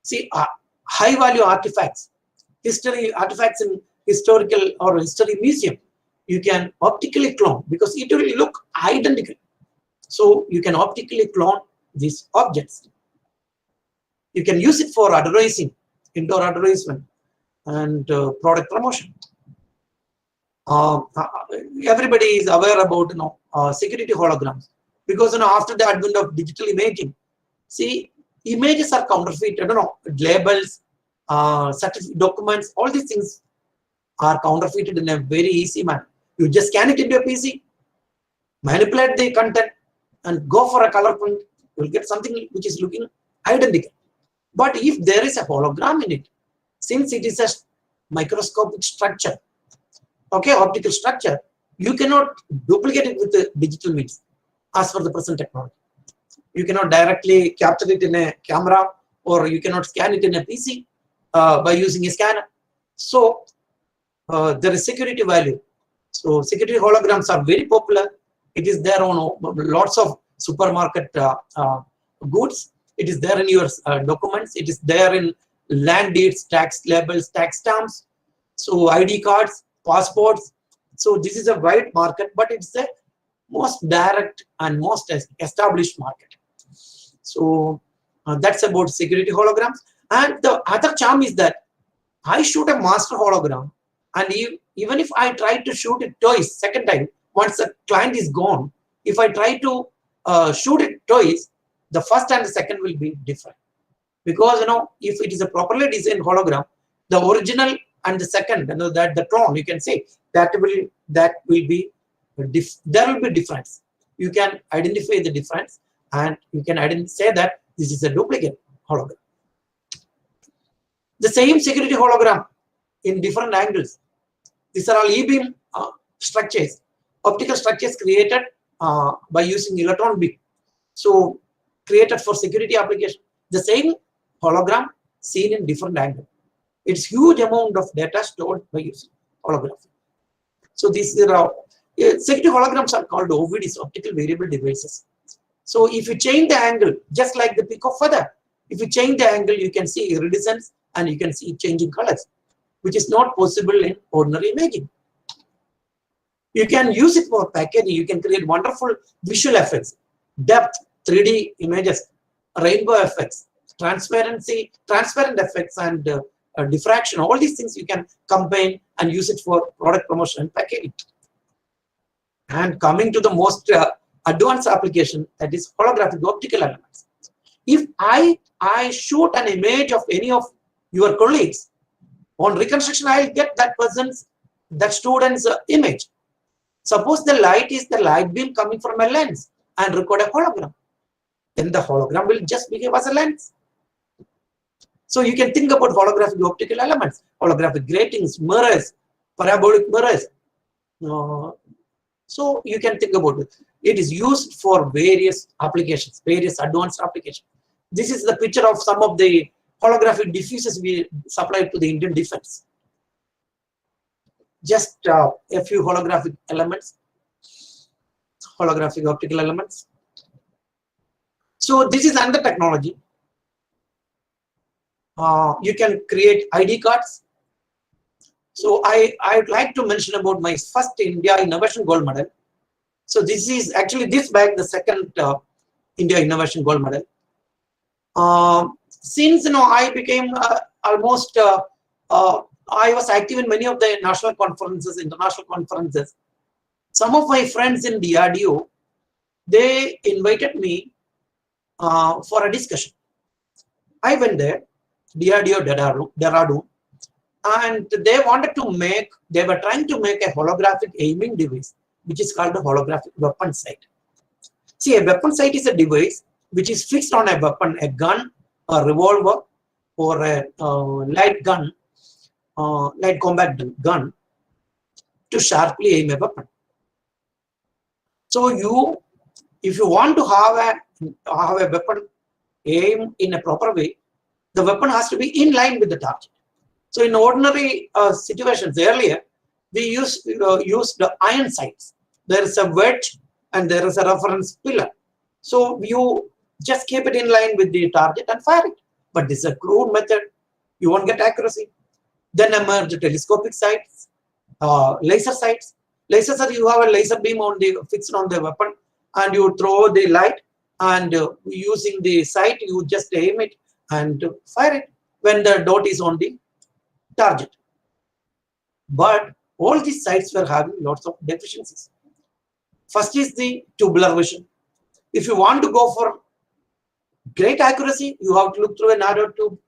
See, high value artifacts, history artifacts in historical or history museum, you can optically clone because it will look identical. So you can optically clone these objects. You can use it for advertising, indoor advertisement, and product promotion. Everybody is aware about security holograms because after the advent of digital imaging, see, images are counterfeited. Labels, certificate documents, all these things are counterfeited in a very easy manner. You just scan it into a PC, manipulate the content, and go for a color print. You will get something which is looking identical. But if there is a hologram in it, since it is a microscopic structure, okay, optical structure, you cannot duplicate it with the digital means as for the present technology. You cannot directly capture it in a camera, or you cannot scan it in a PC by using a scanner. So there is security value. So security holograms are very popular. It is there on lots of supermarket goods. It is there in your documents. It is there in land deeds, tax labels, tax stamps, so ID cards, passports. So this is a wide market, but it's the most direct and most established market. So that's about security holograms. And the other charm is that I shoot a master hologram, and even if I try to shoot it twice, second time, once the client is gone, if I try to shoot it twice, the first and the second will be different. Because if it is a properly designed hologram, the original and the second, that the clone, you can say that will be there will be difference. You can identify the difference, and you can say that this is a duplicate hologram. The same security hologram in different angles. These are all E-beam structures, optical structures created by using electron beam. So created for security application. The same hologram seen in different angle. It's huge amount of data stored by using holography. So this is Security holograms are called OVDs, optical variable devices. So if you change the angle, just like the peak of feather, if you change the angle, you can see iridescence and you can see changing colors, which is not possible in ordinary imaging. You can use it for packaging. You can create wonderful visual effects, depth, 3D images, rainbow effects, transparent effects, and diffraction. All these things you can combine and use it for product promotion and packaging. And coming to the most advanced application, that is holographic optical elements. If I shoot an image of any of your colleagues, on reconstruction, I'll get that student's image. Suppose the light is the light beam coming from a lens and record a hologram. Then the hologram will just behave as a lens. So you can think about holographic optical elements, holographic gratings, mirrors, parabolic mirrors. So you can think about it. It is used for various applications, various advanced applications. This is the picture of some of the holographic diffusers we supplied to the Indian Defense. Just a few holographic elements, holographic optical elements. So this is another technology. You can create ID cards. So I'd like to mention about my first India Innovation Gold Medal. So this is actually this bag, the second India Innovation Gold Medal. Since I became almost I was active in many of the national conferences, international conferences. Some of my friends in DRDO, they invited me for a discussion. I went there, DRDO Dehradun, and they were trying to make a holographic aiming device, which is called a holographic weapon sight. See, a weapon sight is a device which is fixed on a weapon, a gun, a revolver, or a light gun, light combat gun, to sharply aim a weapon. So if you want to have a weapon aim in a proper way, the weapon has to be in line with the target. So in ordinary situations earlier, we used the iron sights. There is a wedge and there is a reference pillar. So you just keep it in line with the target and fire it. But this is a crude method. You won't get accuracy. Then emerge telescopic sights, laser sights. Laser sights, you have a laser beam fixed on the weapon, and you throw the light, and using the sight, you just aim it and fire it when the dot is on the target. But all these sights were having lots of deficiencies. First is the tubular vision. If you want to go for great accuracy, you have to look through a narrow tube.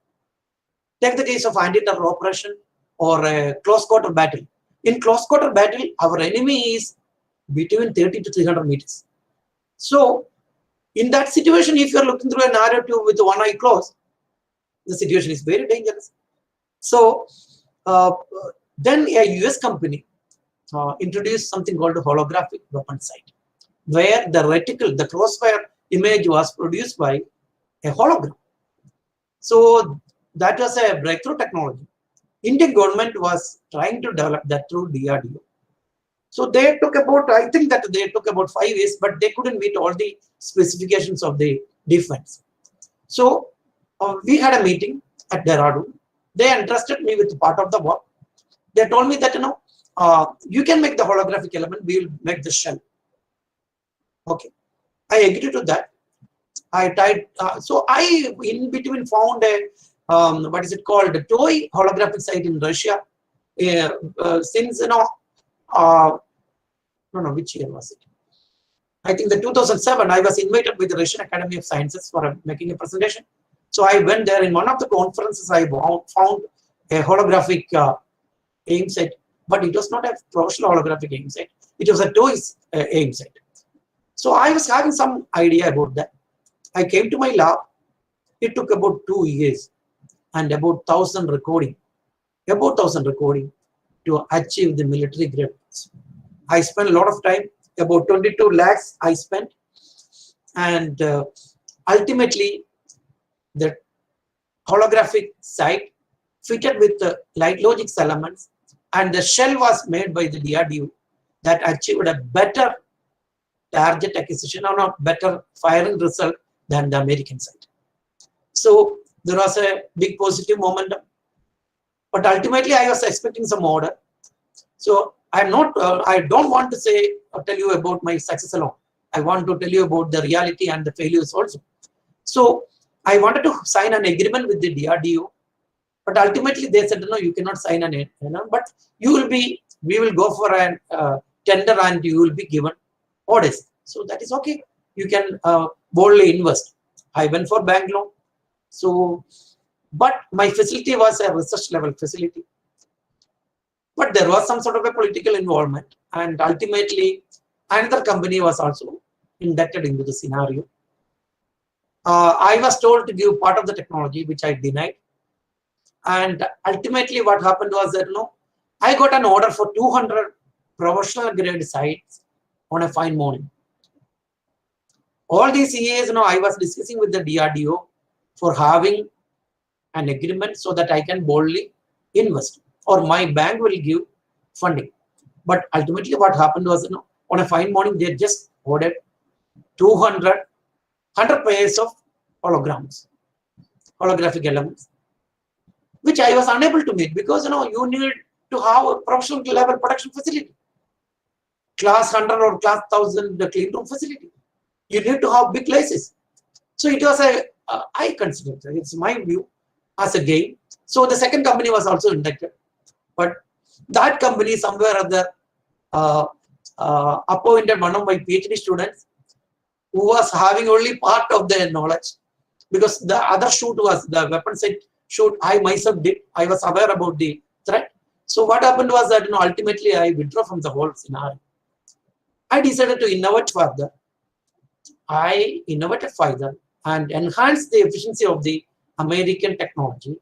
Take the case of anti-terror operation or a close quarter battle. In close quarter battle, our enemy is between 30 to 300 meters. So in that situation, if you are looking through a narrow tube with one eye closed, the situation is very dangerous. So then a US company introduced something called a holographic weapon sight, where the reticle, the crossfire image, was produced by a hologram. So that was a breakthrough technology. Indian government was trying to develop that through DRDO. So they took about, I think that they took about 5 years, but they couldn't meet all the specifications of the defense. So we had a meeting at Dehradun. They entrusted me with part of the work. They told me that, you can make the holographic element, we will make the shell. Okay. I agreed to that. I tried, so I in between found a, what is it called, a toy holographic sight in Russia. Since, which year was it? I think the 2007, I was invited with the Russian Academy of Sciences for making a presentation. So I went there. In one of the conferences, I found a holographic aim sight, but it was not a professional holographic aim sight. It was a toy aim sight. So I was having some idea about that. I came to my lab. It took about 2 years and about 1,000 recording to achieve the military grade. I spent a lot of time, about 22 lakhs I spent, and ultimately the holographic sight fitted with the light logics elements, and the shell was made by the DRDO. that achieved a better target acquisition or a better firing result than the American side. So there was a big positive momentum, but ultimately I was expecting some order. So I'm not, I don't want to say or tell you about my success alone. I want to tell you about the reality and the failures also. So I wanted to sign an agreement with the DRDO, but ultimately they said, no, you cannot sign an agreement, but you will be, we will go for a tender and you will be given orders. So that is okay. You can boldly invest. I went for bank loan. So, but my facility was a research level facility. But there was some sort of a political involvement, and ultimately another company was also inducted into the scenario. I was told to give part of the technology, which I denied. And ultimately what happened was that, I got an order for 200 professional grade sites on a fine morning. All these years, I was discussing with the DRDO for having an agreement so that I can boldly invest, or my bank will give funding. But ultimately what happened was, on a fine morning, they just ordered 100 pairs of holograms, holographic elements, which I was unable to meet because, you need to have a professional level production facility, class 100 or class 1000 clean room facility. You need to have big places. So it was I consider it's my view as a game. So the second company was also inducted, but that company somewhere or other appointed one of my PhD students who was having only part of their knowledge, because the other shoot was the weapon set shoot I myself did. I was aware about the threat. So what happened was that, ultimately I withdrew from the whole scenario. I decided to innovate further. I innovated further and enhanced the efficiency of the American technology.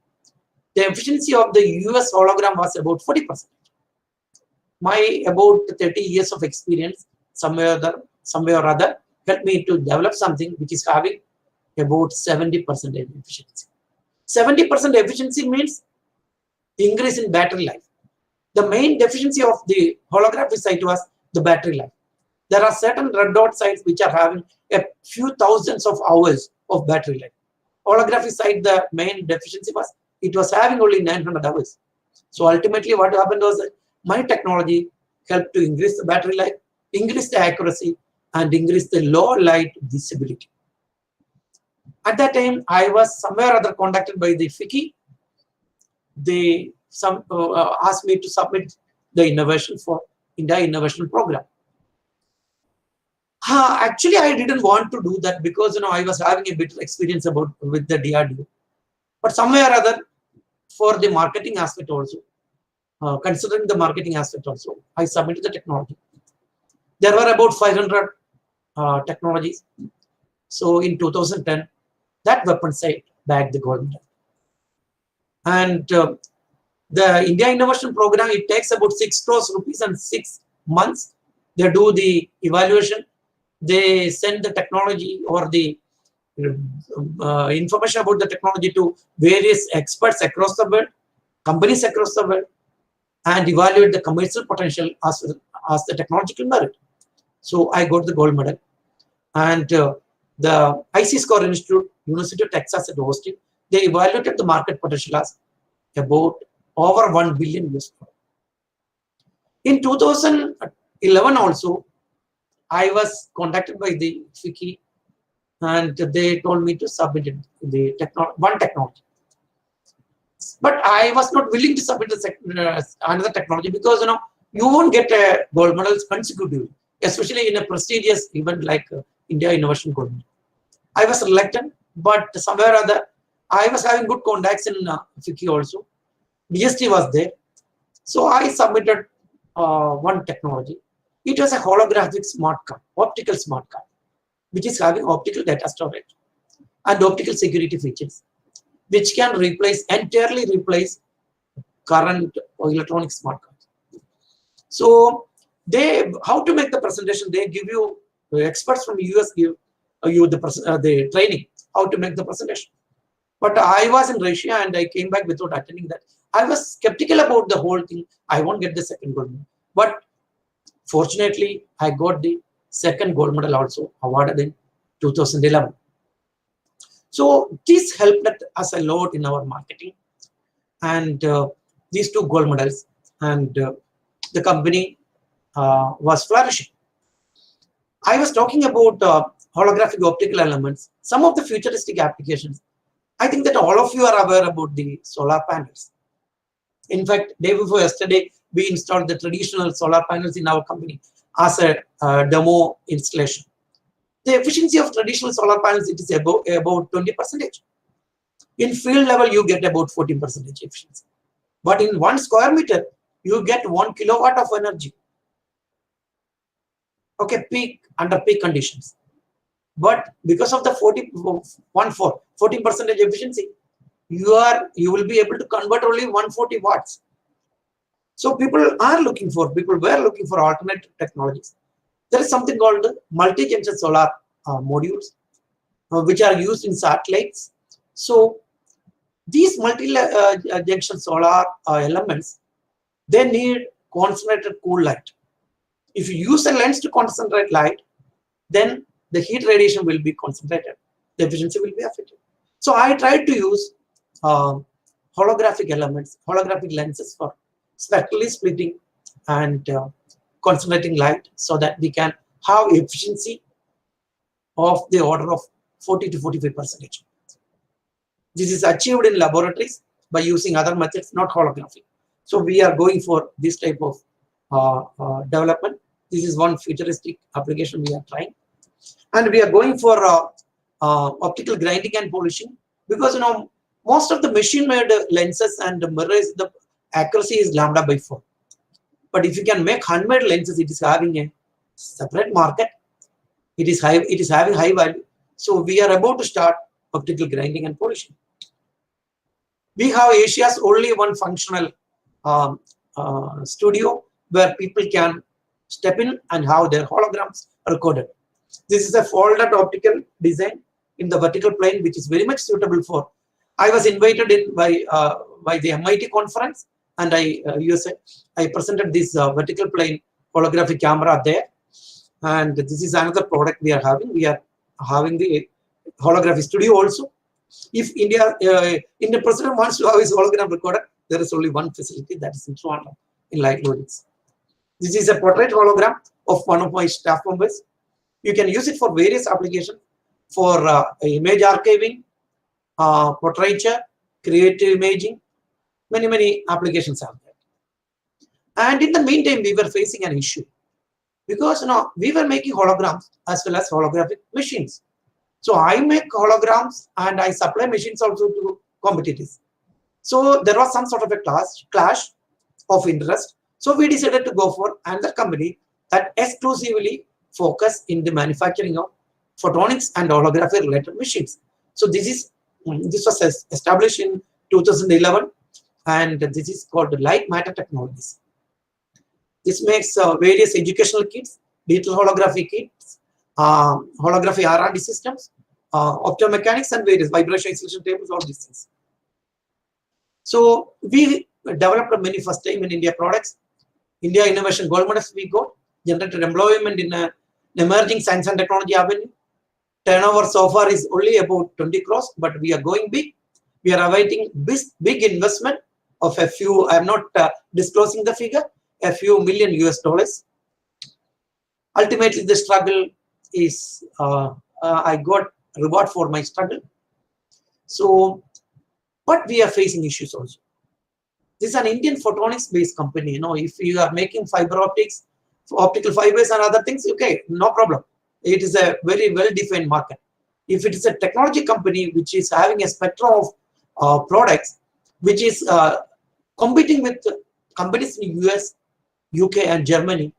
The efficiency of the US hologram was about 40%. My about 30 years of experience, somewhere or other, helped me to develop something which is having about 70% efficiency. 70% efficiency means increase in battery life. The main deficiency of the holographic sight was the battery life. There are certain red dot sites which are having a few thousands of hours of battery life. Holographic sight, the main deficiency was it was having only 900 hours. So ultimately what happened was that my technology helped to increase the battery life, increase the accuracy, and increase the low light visibility. At that time, I was somewhere or other contacted by the FICCI. They asked me to submit the innovation for India Innovation Program. Actually, I didn't want to do that because I was having a bit of experience with the DRDO. But somewhere or other, for the marketing aspect also, considering the marketing aspect also, I submitted the technology. There were about 500 technologies. So in 2010, that weapon sight bagged the gold medal. And the India Innovation Program, it takes about 6 crores rupees and 6 months. They do the evaluation. They send the technology or the information about the technology to various experts across the world, companies across the world, and evaluate the commercial potential as the technological merit. So I got the gold medal. And the IC Score Institute, University of Texas at Austin, they evaluated the market potential as about over $1 billion. In 2011 also, I was contacted by the FICCI and they told me to submit the one technology. But I was not willing to submit another technology because you won't get a gold medal consecutively, especially in a prestigious event like India Innovation Gold Medal. I was reluctant, but somewhere or other, I was having good contacts in FICCI also. DST was there. So I submitted one technology. It was a holographic smart card, optical smart card, which is having optical data storage and optical security features, which can entirely replace current electronic smart cards. So how to make the presentation? They give you, experts from US give you the training, how to make the presentation. But I was in Russia and I came back without attending that. I was skeptical about the whole thing. I won't get the second gold medal. But Fortunately, I got the second gold medal also awarded in 2011. So this helped us a lot in our marketing, and these two gold medals, and the company was flourishing. I was talking about holographic optical elements, some of the futuristic applications. I think that all of you are aware about the solar panels. In fact, day before yesterday, we installed the traditional solar panels in our company as a demo installation. The efficiency of traditional solar panels, it is about 20%. In field level, you get about 14% efficiency. But in 1 square meter, you get 1 kilowatt of energy. Okay, under peak conditions. But because of the 14% efficiency, you will be able to convert only 140 watts. So people were looking for alternate technologies. There is something called multi-junction solar modules, which are used in satellites. So these multi-junction solar elements, they need concentrated cool light. If you use a lens to concentrate light, then the heat radiation will be concentrated. The efficiency will be affected. So I tried to use holographic elements, holographic lenses for spectrally splitting and concentrating light, so that we can have efficiency of the order of 40 to 45%. This is achieved in laboratories by using other methods, not holographic. So we are going for this type of development. This is one futuristic application we are trying, and we are going for optical grinding and polishing, because most of the machine-made lenses and mirrors, the accuracy is λ/4. But if you can make handmade lenses, it is having a separate market. It is having high value. So we are about to start optical grinding and polishing. We have Asia's only one functional studio where people can step in and have their holograms recorded. This is a folded optical design in the vertical plane, which is very much suitable for. I was invited in by the MIT conference, and I presented this vertical plane holographic camera there. And this is another product we are having. We are having the holographic studio also. If Indian president wants to have his hologram recorded, there is only one facility, that is in Toronto, in Light Loadings. This is a portrait hologram of one of my staff members. You can use it for various applications, for image archiving, portraiture, creative imaging, many applications are there. And in the meantime, we were facing an issue, because we were making holograms as well as holographic machines. So I make holograms and I supply machines also to competitors. So there was some sort of a clash of interest. So we decided to go for another company that exclusively focus in the manufacturing of photonics and holography related machines. So this was established in 2011, and this is called Light Matter Technologies. This makes various educational kits, digital holography kits, holography R&D systems, optomechanics, and various vibration isolation tables, all these things. So we developed many first time in India products. India Innovation Gold Medals we got, generated employment in an emerging science and technology avenue. Turnover so far is only about 20 crores, but we are going big. We are awaiting big investment of a few, I am not disclosing the figure, a few million US. Ultimately, the struggle is, I got reward for my struggle. So, but we are facing issues also. This is an Indian photonics based company. If you are making fiber optics, optical fibers and other things, okay, no problem. It is a very well defined market. If it is a technology company which is having a spectrum of products, which is competing with companies in US, UK, and Germany,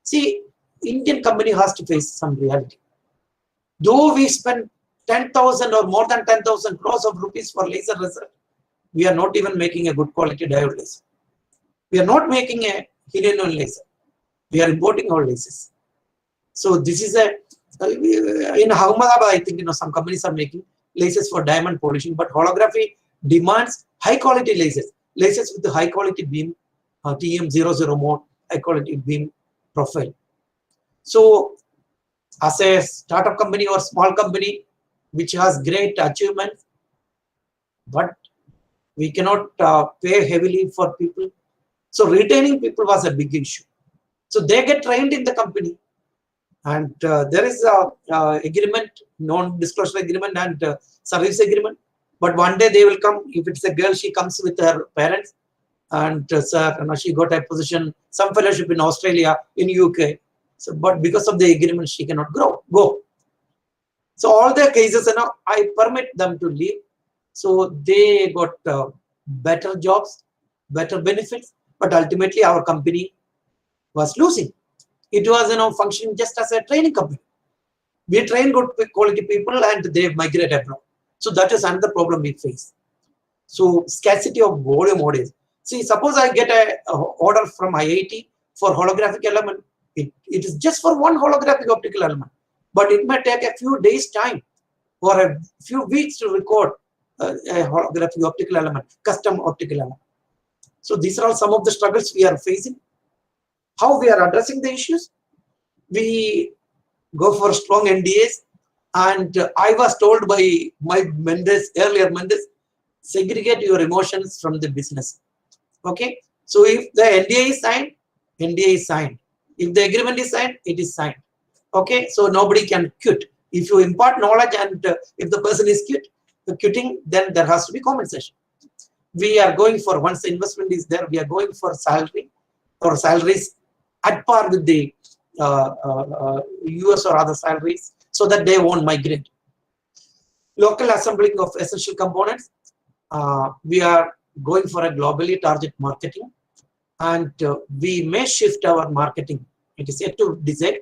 see, Indian company has to face some reality. Though we spend 10,000 or more than 10,000 crores of rupees for laser research, we are not even making a good quality diode laser. We are not making a helium laser. We are importing all lasers. So this is in Ahmedabad, I think some companies are making lasers for diamond polishing, but holography demands high quality lasers with the high quality beam, TM00 mode, high quality beam profile. So as a startup company or small company which has great achievements, but we cannot pay heavily for people. So retaining people was a big issue. So they get trained in the company, and there is a agreement, non-disclosure agreement and service agreement. But one day they will come. If it's a girl, she comes with her parents, and sir, she got a position, some fellowship in Australia, in UK. So, but because of the agreement, she cannot go. So all the cases, I permit them to leave. So they got better jobs, better benefits, but ultimately our company was losing. It was functioning just as a training company. We train good quality people and they migrate abroad. So that is another problem we face. So scarcity of volume orders. See, suppose I get a order from IIT for holographic element. It is just for one holographic optical element, but it may take a few days time or a few weeks to record a holographic optical element, custom optical element. So these are all some of the struggles we are facing. How we are addressing the issues? We go for strong NDAs, and I was told by my earlier mentors, segregate your emotions from the business. Okay, so if the NDA is signed, NDA is signed. If the agreement is signed, it is signed. Okay, so nobody can quit. If you impart knowledge and if the person is quitting, then there has to be compensation. We are going for, once the investment is there, we are going for salary or salaries at par with the US or other salaries, so that they won't migrate. Local assembling of essential components. We are going for a globally target marketing, and we may shift our marketing. It is yet to decide.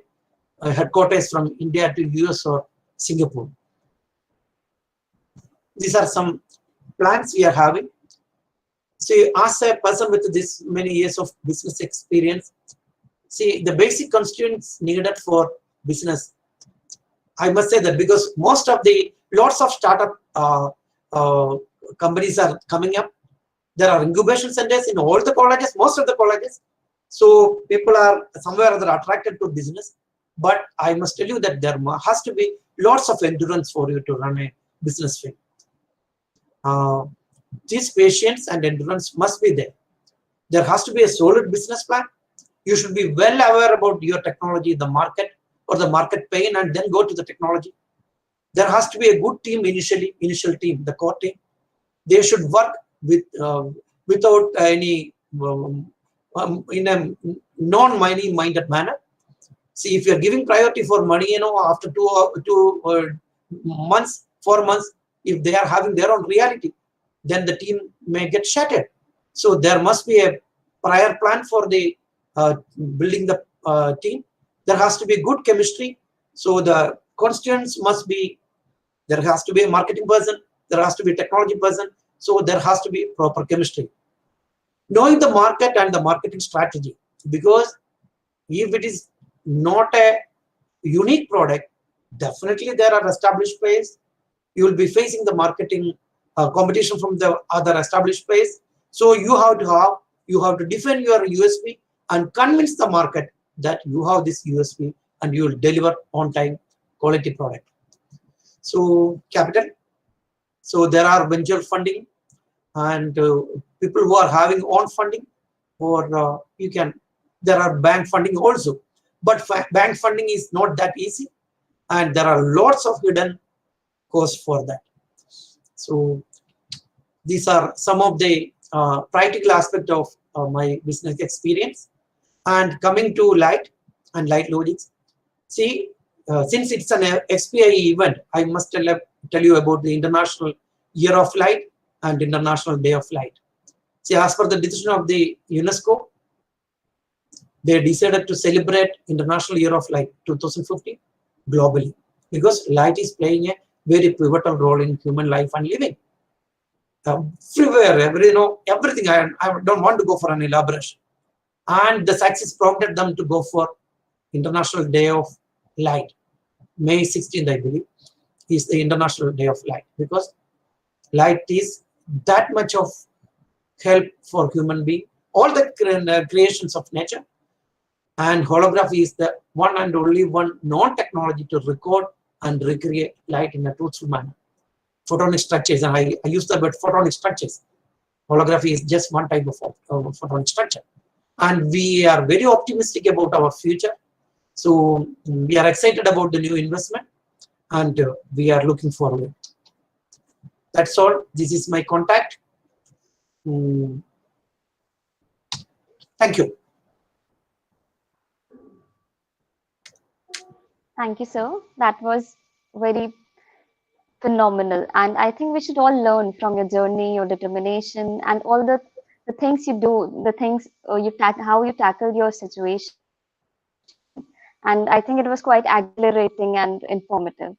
Headquarters from India to US or Singapore. These are some plans we are having. See, as a person with this many years of business experience, see the basic constituents needed for business. I must say that because most of the lots of startup companies are coming up. There are incubation centers in all the colleges, most of the colleges. So people are somewhere or other attracted to business. But I must tell you that there has to be lots of endurance for you to run a business field. These patience and endurance must be there. There has to be a solid business plan. You should be well aware about your technology, the market, or the market pain, and then go to the technology. There has to be a good team initial team, the core team. They should work with without any in a non-money minded manner. See, if you're giving priority for money, after 2 months, 4 months, if they are having their own reality, then the team may get shattered. So there must be a prior plan for the building the team. There has to be good chemistry. So the constituents must be, there has to be a marketing person, there has to be a technology person. So there has to be proper chemistry. Knowing the market and the marketing strategy, because if it is not a unique product, definitely there are established players. You will be facing the marketing competition from the other established players. So you have to defend your USP and convince the market that you have this USP and you will deliver on time quality product. So capital. So there are venture funding and people who are having own funding, or there are bank funding also. But bank funding is not that easy, and there are lots of hidden costs for that. So these are some of the practical aspect of my business experience. And coming to light and light logics, see, since it's an SPI event, I must tell you about the International Year of Light and International Day of Light. See, as per the decision of the UNESCO, they decided to celebrate International Year of Light 2015 globally, because light is playing a very pivotal role in human life and living. Everywhere, everything. I don't want to go for an elaboration. And the success prompted them to go for International Day of Light. May 16th, I believe, is the International Day of Light, because light is that much of help for human being. All the creations of nature And holography is the one and only one non-technology to record and recreate light in a truthful manner. Photonic structures, and I use the word photonic structures. Holography is just one type of photonic structure. And we are very optimistic about our future. So we are excited about the new investment, and we are looking forward. That's all. This is my contact. Thank you. Thank you, sir. That was very phenomenal. And I think we should all learn from your journey, your determination, and all the things you do, the things how you tackled your situation. And I think it was quite exhilarating and informative.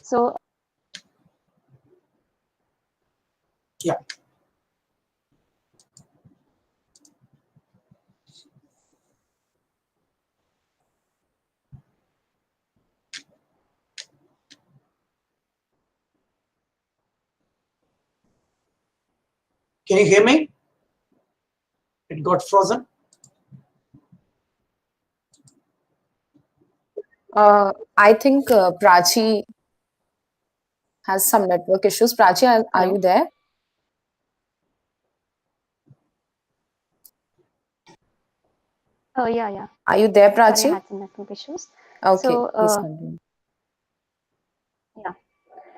So, yeah. Can you hear me? It got frozen. I think Prachi has some network issues. Prachi, are you there? oh yeah. Are you there, Sorry, I Prachi? had some network issues. Okay, So, please continue. yeah.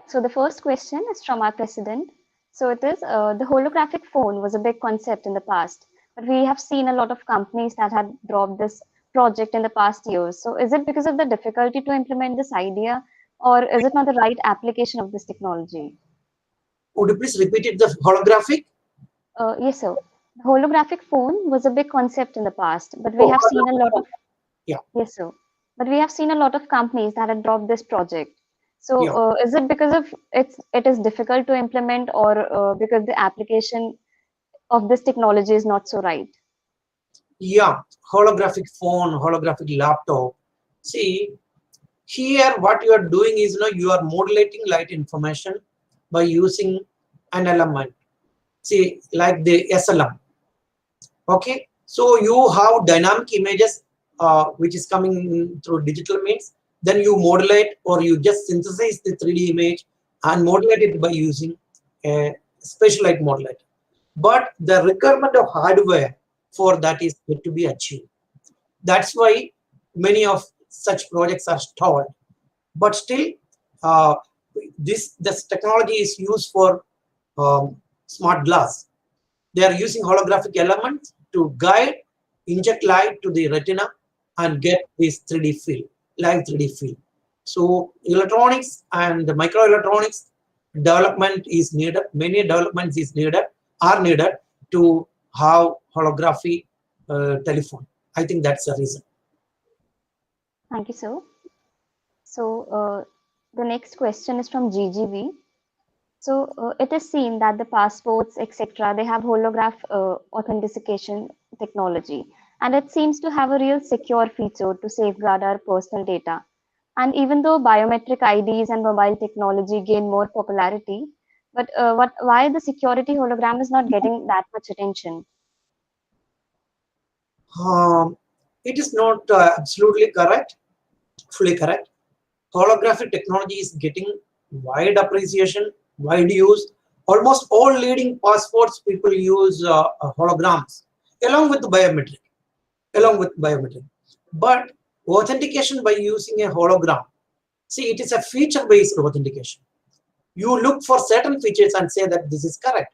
So the first question is from our president. So it is the holographic phone was a big concept in the past, but we have seen a lot of companies that had dropped this project in the past years. So is it because of the difficulty to implement this idea, or is it not the right application of this technology? Would you please repeat it? The holographic? Yes, sir. The holographic phone was a big concept in the past, but we have seen a lot of yes, sir. But we have seen a lot of companies that have dropped this project. So is it because of it is difficult to implement, or because the application of this technology is not so right? Yeah, holographic phone, holographic laptop. See, here what you are doing is, you are modulating light information by using an element. See, like the SLM. Okay, so you have dynamic images which is coming through digital means. Then you modulate, or you just synthesize the 3D image and modulate it by using a special light modulator. But the requirement of hardware for that is yet to be achieved. That's why many of such projects are stalled. But still, this technology is used for smart glass. They are using holographic elements to guide, inject light to the retina and get this 3D field, live 3D field. So electronics and the microelectronics development is needed. Many developments are needed to have holography telephone. I think that's the reason. Thank you, sir. So the next question is from GGV. So it is seen that the passports, etc., they have holograph authentication technology, and it seems to have a real secure feature to safeguard our personal data. And even though biometric IDs and mobile technology gain more popularity, but why the security hologram is not getting that much attention? It is not absolutely correct, fully correct. Holographic technology is getting wide appreciation, wide use. Almost all leading passports people use holograms along with biometric. But authentication by using a hologram, see, it is a feature-based authentication. You look for certain features and say that this is correct.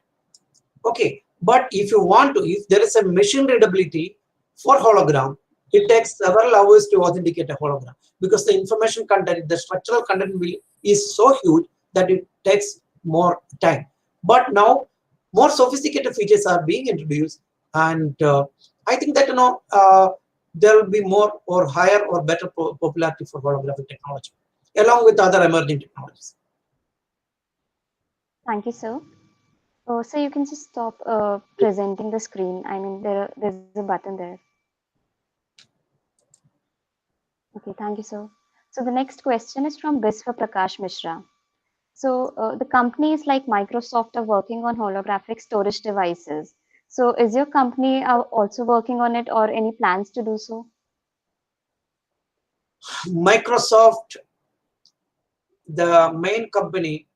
Okay, but if you want to, if there is a machine readability for hologram, it takes several hours to authenticate a hologram because the information content, the structural content is so huge that it takes more time. But now more sophisticated features are being introduced, and I think that there will be more or higher or better popularity for holographic technology along with other emerging technologies. Thank you, sir. So you can just stop presenting the screen. I mean, there's a button there. Okay, thank you, sir. So the next question is from Biswa Prakash Mishra. So the companies like Microsoft are working on holographic storage devices. So is your company also working on it or any plans to do so? Microsoft, the main company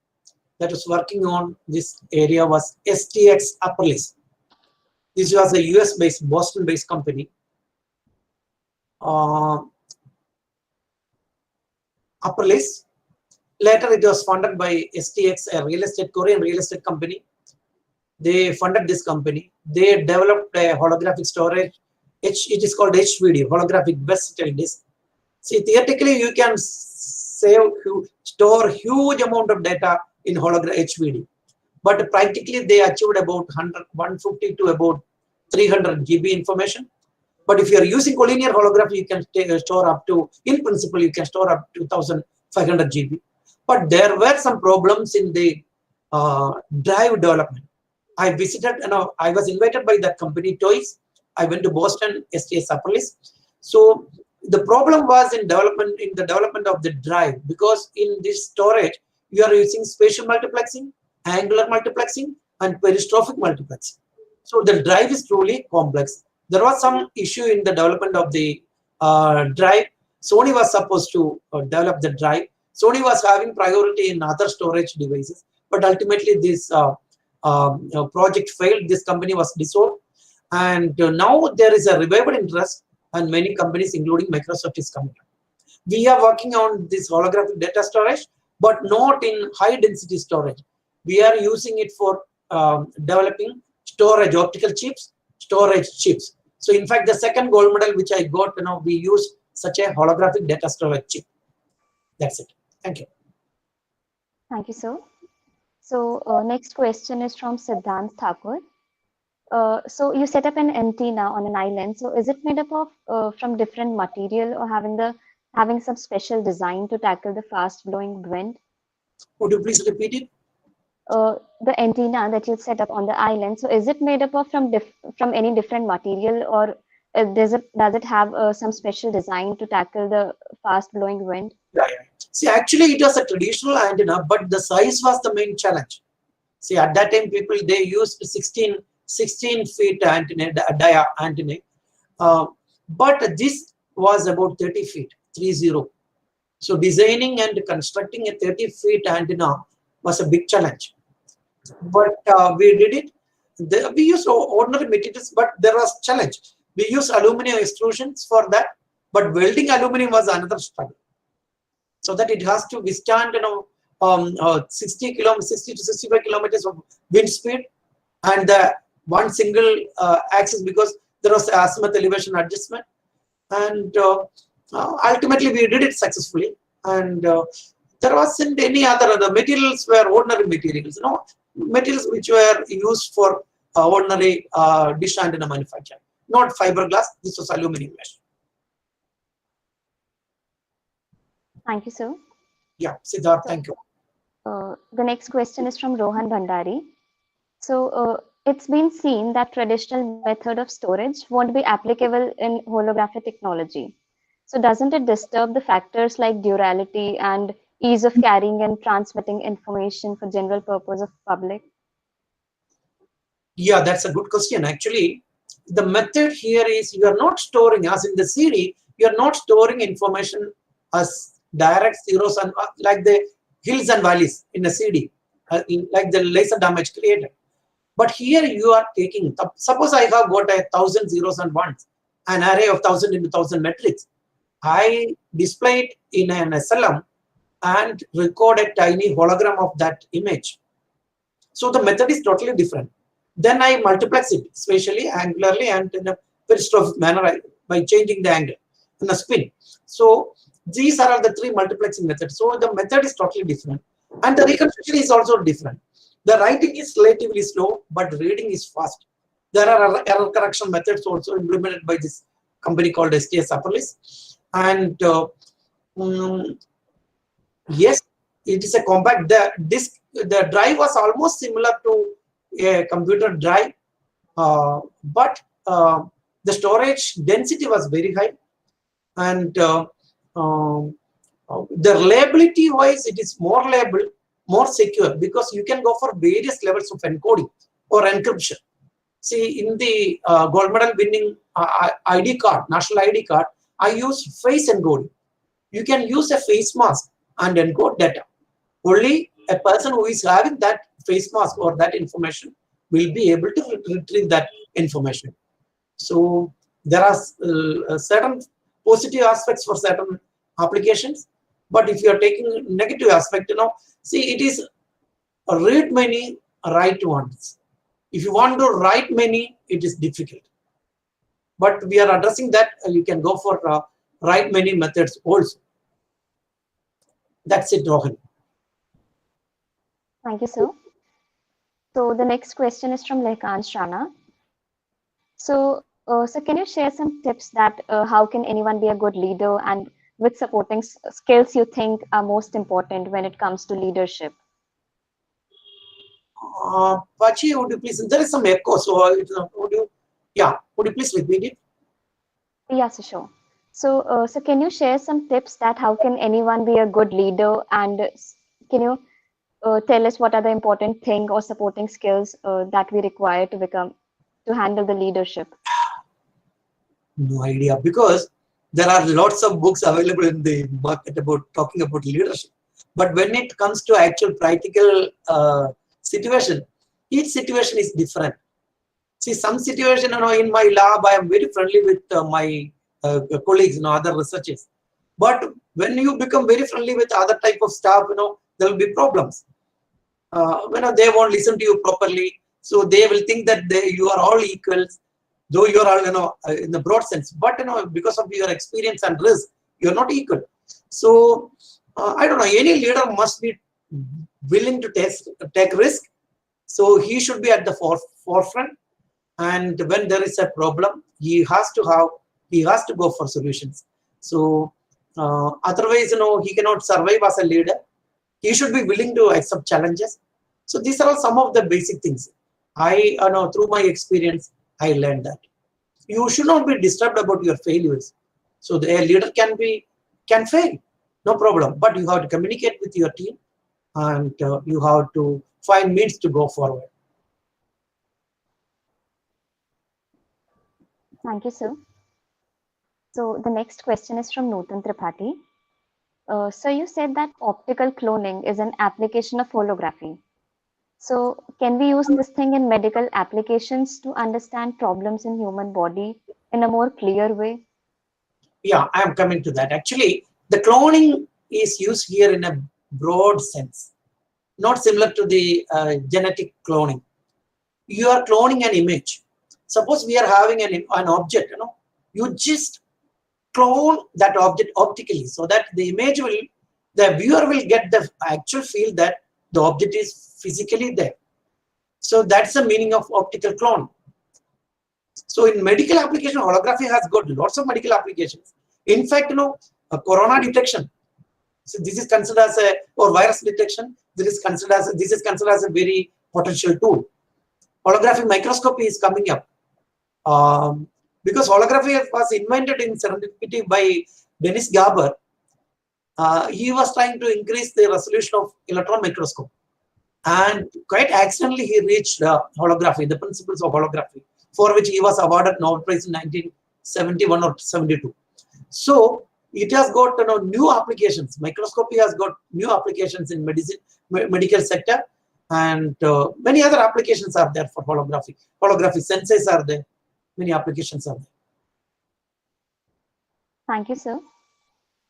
that was working on this area was STX Appleis. This was a US-based, Boston-based company. Appleis. Later, it was funded by STX, a Korean real estate company. They funded this company. They developed a holographic storage. It is called HVD, holographic versatile disk. See, theoretically, you can store huge amount of data in HVD, but practically they achieved about 150 to about 300 GB information. But if you are using collinear holography, you can store up to, in principle, you can store up to 1500 GB. But there were some problems in the drive development. I visited, I was invited by that company twice. I went to Boston, STS Appleis. So the problem was in the development of the drive, because in this storage, you are using spatial multiplexing, angular multiplexing, and peristrophic multiplexing. So the drive is truly complex. There was some issue in the development of the drive. Sony was supposed to develop the drive. Sony was having priority in other storage devices, but ultimately this project failed. This company was dissolved, and now there is a revival interest, and many companies, including Microsoft, is coming up. We are working on this holographic data storage, but not in high density storage. We are using it for developing storage, optical chips, storage chips. So in fact, the second gold medal which I got, we use such a holographic data storage chip. That's it. Thank you. Thank you, sir. So next question is from Siddhant Thakur. So you set up an antenna on an island. So is it made up of from different material or having some special design to tackle the fast blowing wind? Would you please repeat it? The antenna that you set up on the island. So is it made up of from any different material, or does it have some special design to tackle the fast blowing wind? Yeah. See, actually, it was a traditional antenna, but the size was the main challenge. See, at that time, they used 16 feet antenna, dia antenna, but this was about 30 feet, 30. So designing and constructing a 30 feet antenna was a big challenge. But we did it. We used ordinary materials, but there was challenge. We used aluminum extrusions for that, but welding aluminum was another struggle. So that it has to withstand 60 to 65 kilometers of wind speed, and one single axis, because there was azimuth elevation adjustment, and ultimately we did it successfully. And there wasn't any other. The materials were ordinary materials, materials which were used for ordinary dish antenna manufacture, not fiberglass. This was aluminum mesh. Thank you, sir. Yeah, Siddharth, thank you. The next question is from Rohan Bhandari. So it's been seen that traditional method of storage won't be applicable in holographic technology. So doesn't it disturb the factors like durability and ease of carrying and transmitting information for general purpose of public? Yeah, that's a good question. Actually, the method here is you are not storing, as in the CD, you are not storing information as direct zeros and like the hills and valleys in a CD, like the laser damage created. But here you are taking, suppose I have got 1,000 zeros and ones, an array of 1,000 into 1,000 metrics. I display it in an SLM and record a tiny hologram of that image. So the method is totally different. Then I multiplex it spatially, angularly, and in a peristrophic manner by changing the angle and the spin. So these are all the three multiplexing methods. So the method is totally different, and the reconstruction is also different. The writing is relatively slow, but reading is fast. There are error correction methods also implemented by this company called STS Appleis. And yes, it is a compact. The drive was almost similar to a computer drive, but the storage density was very high, and the reliability wise, it is more reliable, more secure, because you can go for various levels of encoding or encryption. See, in the gold medal winning ID card, national ID card, I use face encoding. You can use a face mask and encode data. Only a person who is having that face mask or that information will be able to retrieve that information. So there are certain positive aspects for certain applications, but if you are taking negative aspect, see, it is read many, write once. If you want to write many, it is difficult. But we are addressing that. You can go for write many methods also. That's it, Rohan. Thank you, sir. So the next question is from Lekhansh Rana. So, can you share some tips that how can anyone be a good leader, and which supporting skills you think are most important when it comes to leadership? Pachi, would you please? There is some echo, so would you please repeat it? Yes, sure. So, can you share some tips that how can anyone be a good leader, and can you tell us what are the important thing or supporting skills that we require to handle the leadership? No idea, because there are lots of books available in the market about talking about leadership. But when it comes to actual practical situation, each situation is different. See, some situation, in my lab, I am very friendly with my colleagues, other researchers. But when you become very friendly with other type of staff, there will be problems. They won't listen to you properly, so they will think that you are all equals, though you are all, in the broad sense. But because of your experience and risk, you are not equal. So I don't know. Any leader must be willing to take risk. So he should be at the forefront. And when there is a problem, he has to go for solutions. So otherwise, he cannot survive as a leader. He should be willing to accept challenges. So these are all some of the basic things. I know through my experience, I learned that you should not be disturbed about your failures. So a leader can fail, no problem. But you have to communicate with your team, and you have to find means to go forward. Thank you, sir. So the next question is from Nutan Tripathi. So you said that optical cloning is an application of holography. So can we use this thing in medical applications to understand problems in human body in a more clear way? Yeah, I am coming to that. Actually, the cloning is used here in a broad sense, not similar to the genetic cloning. You are cloning an image. Suppose we are having an object, you just clone that object optically, so that the viewer will get the actual feel that the object is physically there. So that's the meaning of optical clone. So in medical application, holography has got lots of medical applications. In fact, a corona detection. So this is considered as or virus detection. This is considered as a very potential tool. Holographic microscopy is coming up. Because holography was invented in serendipity by Dennis Garber. He was trying to increase the resolution of electron microscope, and quite accidentally he reached holography, the principles of holography, for which he was awarded Nobel Prize in 1971 or 72. So it has got new applications. Microscopy has got new applications in medical sector, and many other applications are there for holography. Holography sensors are there. Many applications are there. Thank you, sir.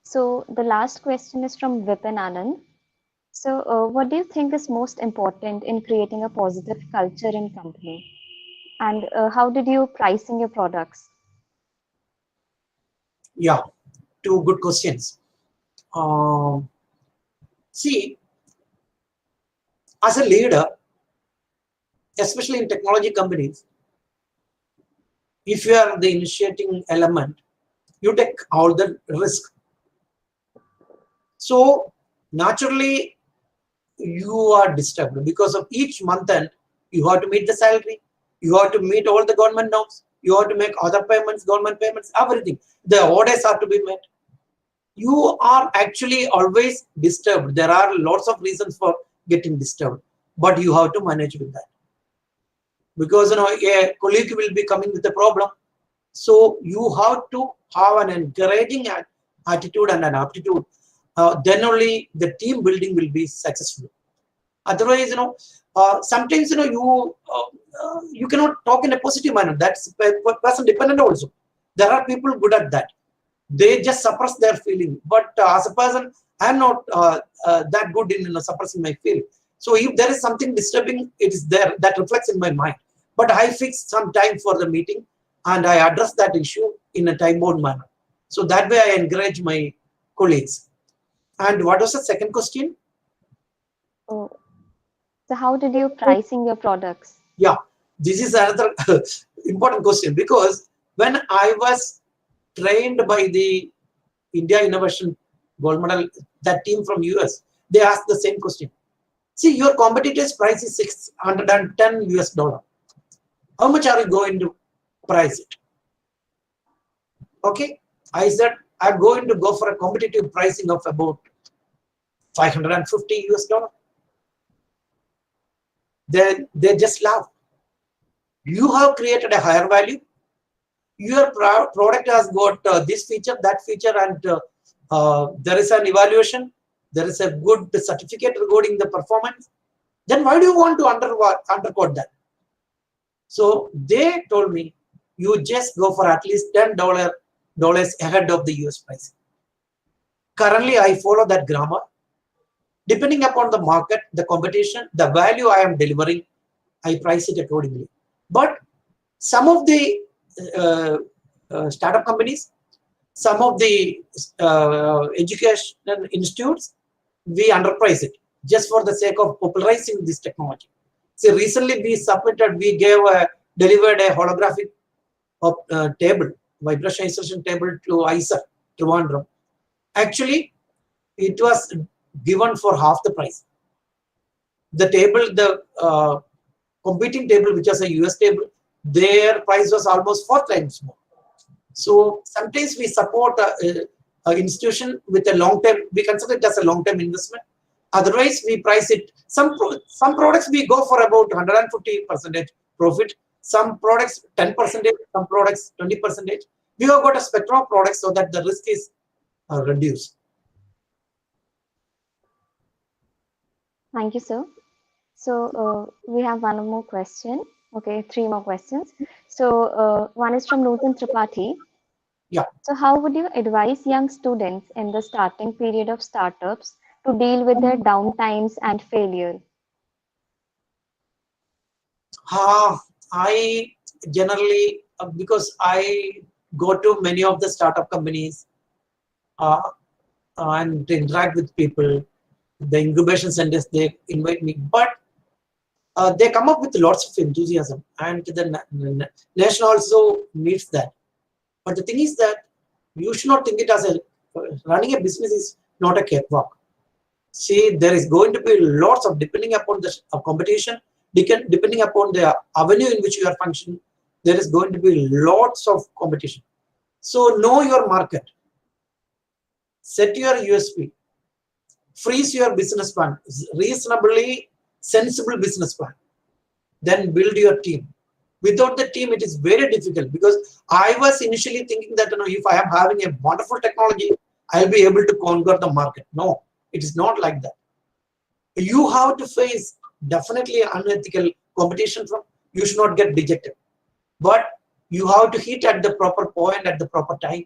So the last question is from Vipin Anand. So what do you think is most important in creating a positive culture in company? And how did you pricing your products? Yeah, two good questions. See, as a leader, especially in technology companies, if you are the initiating element, you take all the risk. So naturally, you are disturbed because of each month end. You have to meet the salary. You have to meet all the government norms. You have to make other payments, government payments, everything. The orders are to be met. You are actually always disturbed. There are lots of reasons for getting disturbed, but you have to manage with that. because a colleague will be coming with a problem. So you have to have an encouraging attitude and an aptitude. Then only the team building will be successful. Otherwise, sometimes you cannot talk in a positive manner. That's person dependent also. There are people good at that. They just suppress their feeling. But as a person, I'm not that good in suppressing my feeling. So if there is something disturbing, it is there that reflects in my mind. But I fix some time for the meeting and I address that issue in a time-bound manner. So that way I encourage my colleagues. And what was the second question? Oh, so how did you pricing your products? Yeah, this is another important question, because when I was trained by the India Innovation Gold Medal, that team from US, they asked the same question. See, your competitor's price is $610 US. How much are you going to price it? Okay, I said I'm going to go for a competitive pricing of about $550 US. Then they just laugh. You have created a higher value. Your product has got this feature, that feature, and there is an evaluation. There is a good certificate regarding the performance. Then why do you want to undercut that? So they told me, you just go for at least $10 ahead of the US price. Currently, I follow that grammar. Depending upon the market, the competition, the value I am delivering, I price it accordingly. But some of the startup companies, some of the educational institutes, we underprice it just for the sake of popularizing this technology. See, recently we delivered a holographic table, vibration isolation table to ISER, Trivandrum. Actually, it was given for half the price. The table, the competing table, which was a US table, their price was almost 4 times more. So sometimes we support an institution with a long term, we consider it as a long term investment. Otherwise, we price it. Some products we go for about 150% profit. Some products 10%, some products 20%. We have got a spectrum of products so that the risk is reduced. Thank you, sir. So we have one more question. Okay, 3 more questions. So one is from Nutan Tripathi. Yeah. So how would you advise young students in the starting period of startups to deal with their downtimes and failure? I generally, because I go to many of the startup companies and interact with people, the incubation centers, they invite me, but they come up with lots of enthusiasm, and the nation also needs that. But the thing is that you should not think it as running a business is not a cakewalk. See, there is going to be lots of, depending upon the competition, depending upon the avenue in which you are functioning, there is going to be lots of competition. So know your market, set your USP, freeze your business plan, reasonably sensible business plan, then build your team. Without the team, it is very difficult, because I was initially thinking that if I am having a wonderful technology, I'll be able to conquer the market. No, it is not like that. You have to face definitely unethical competition from, you should not get dejected. But you have to hit at the proper point at the proper time.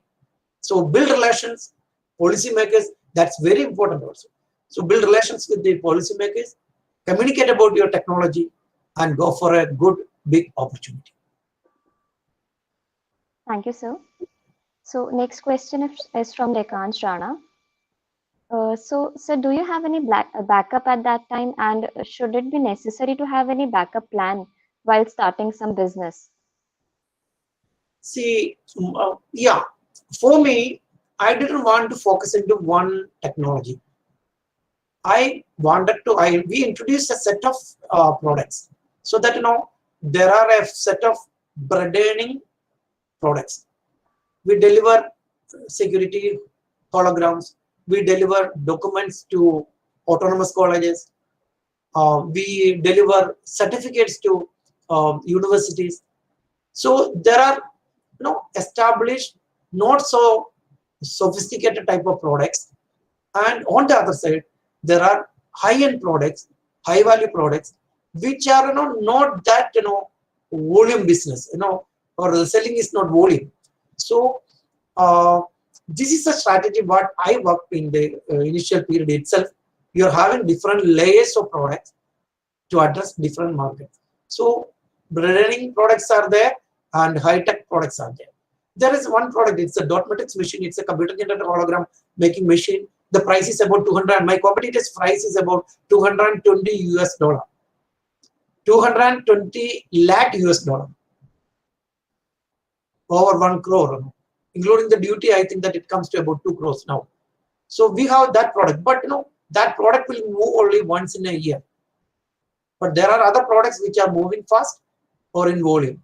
So build relations, policymakers, that's very important also. So build relations with the policymakers, communicate about your technology, and go for a good big opportunity. Thank you, sir. So next question is from Dekansh Rana. So, do you have any backup at that time, and should it be necessary to have any backup plan while starting some business? See, yeah, for me, I didn't want to focus into one technology. I wanted to, we introduced a set of products, so that there are a set of bread earning products. We deliver security holograms. We deliver documents to autonomous colleges. We deliver certificates to universities. So there are established, not so sophisticated type of products, and on the other side there are high-end products, high-value products, which are not that volume business, or the selling is not volume. So this is a strategy what I worked in the initial period itself. You're having different layers of products to address different markets. So running products are there and high-tech products are there. There is one product, it's a Dotmatics machine, it's a computer generated hologram making machine. The price is about 200, and my competitor's price is about $220 US, 220 lakh US dollar, over 1 crore, including the duty. I think that it comes to about 2 crores now. So we have that product, but that product will move only once in a year. But there are other products which are moving fast or in volume.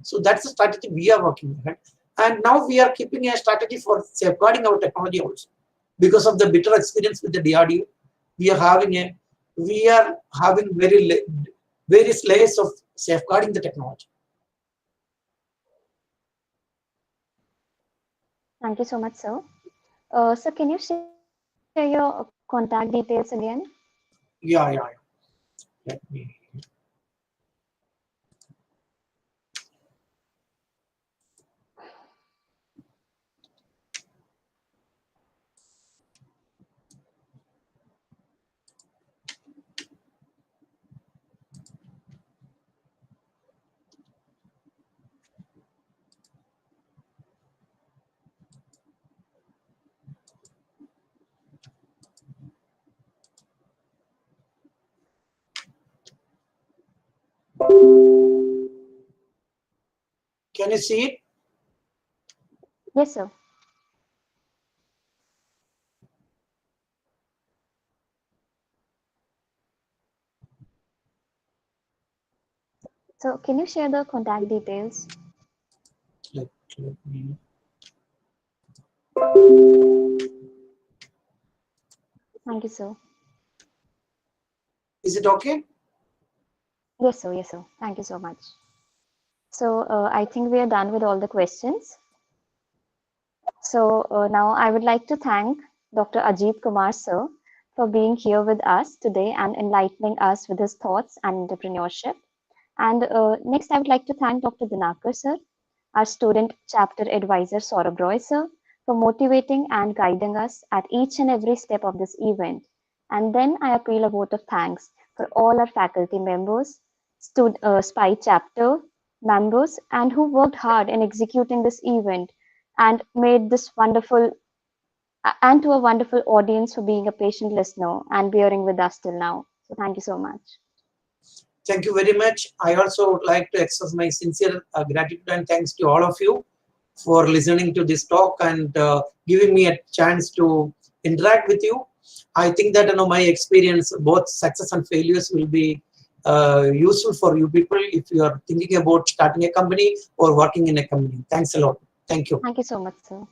So that's the strategy we are working on. And now we are keeping a strategy for safeguarding our technology also. Because of the bitter experience with the DRDO, we are having various layers of safeguarding the technology. Thank you so much, sir. So can you share your contact details again? Yeah. Let me. Can you see it? Yes, sir. So can you share the contact details? Let me. Thank you, sir. Is it okay? Yes, sir. Yes, sir. Thank you so much. So I think we are done with all the questions. So now I would like to thank Dr. Ajit Kumar, sir, for being here with us today and enlightening us with his thoughts and entrepreneurship. And next, I would like to thank Dr. Dinakar, sir, our student chapter advisor, Saurabh Roy, sir, for motivating and guiding us at each and every step of this event. And then I appeal a vote of thanks for all our faculty members, SPY chapter members, and who worked hard in executing this event and made this wonderful, and to a wonderful audience for being a patient listener and bearing with us till now. So thank you so much. Thank you very much. I also would like to express my sincere gratitude and thanks to all of you for listening to this talk and giving me a chance to interact with you. I think that my experience, both success and failures, will be useful for you people if you are thinking about starting a company or working in a company. Thanks a lot. Thank you. Thank you so much, sir.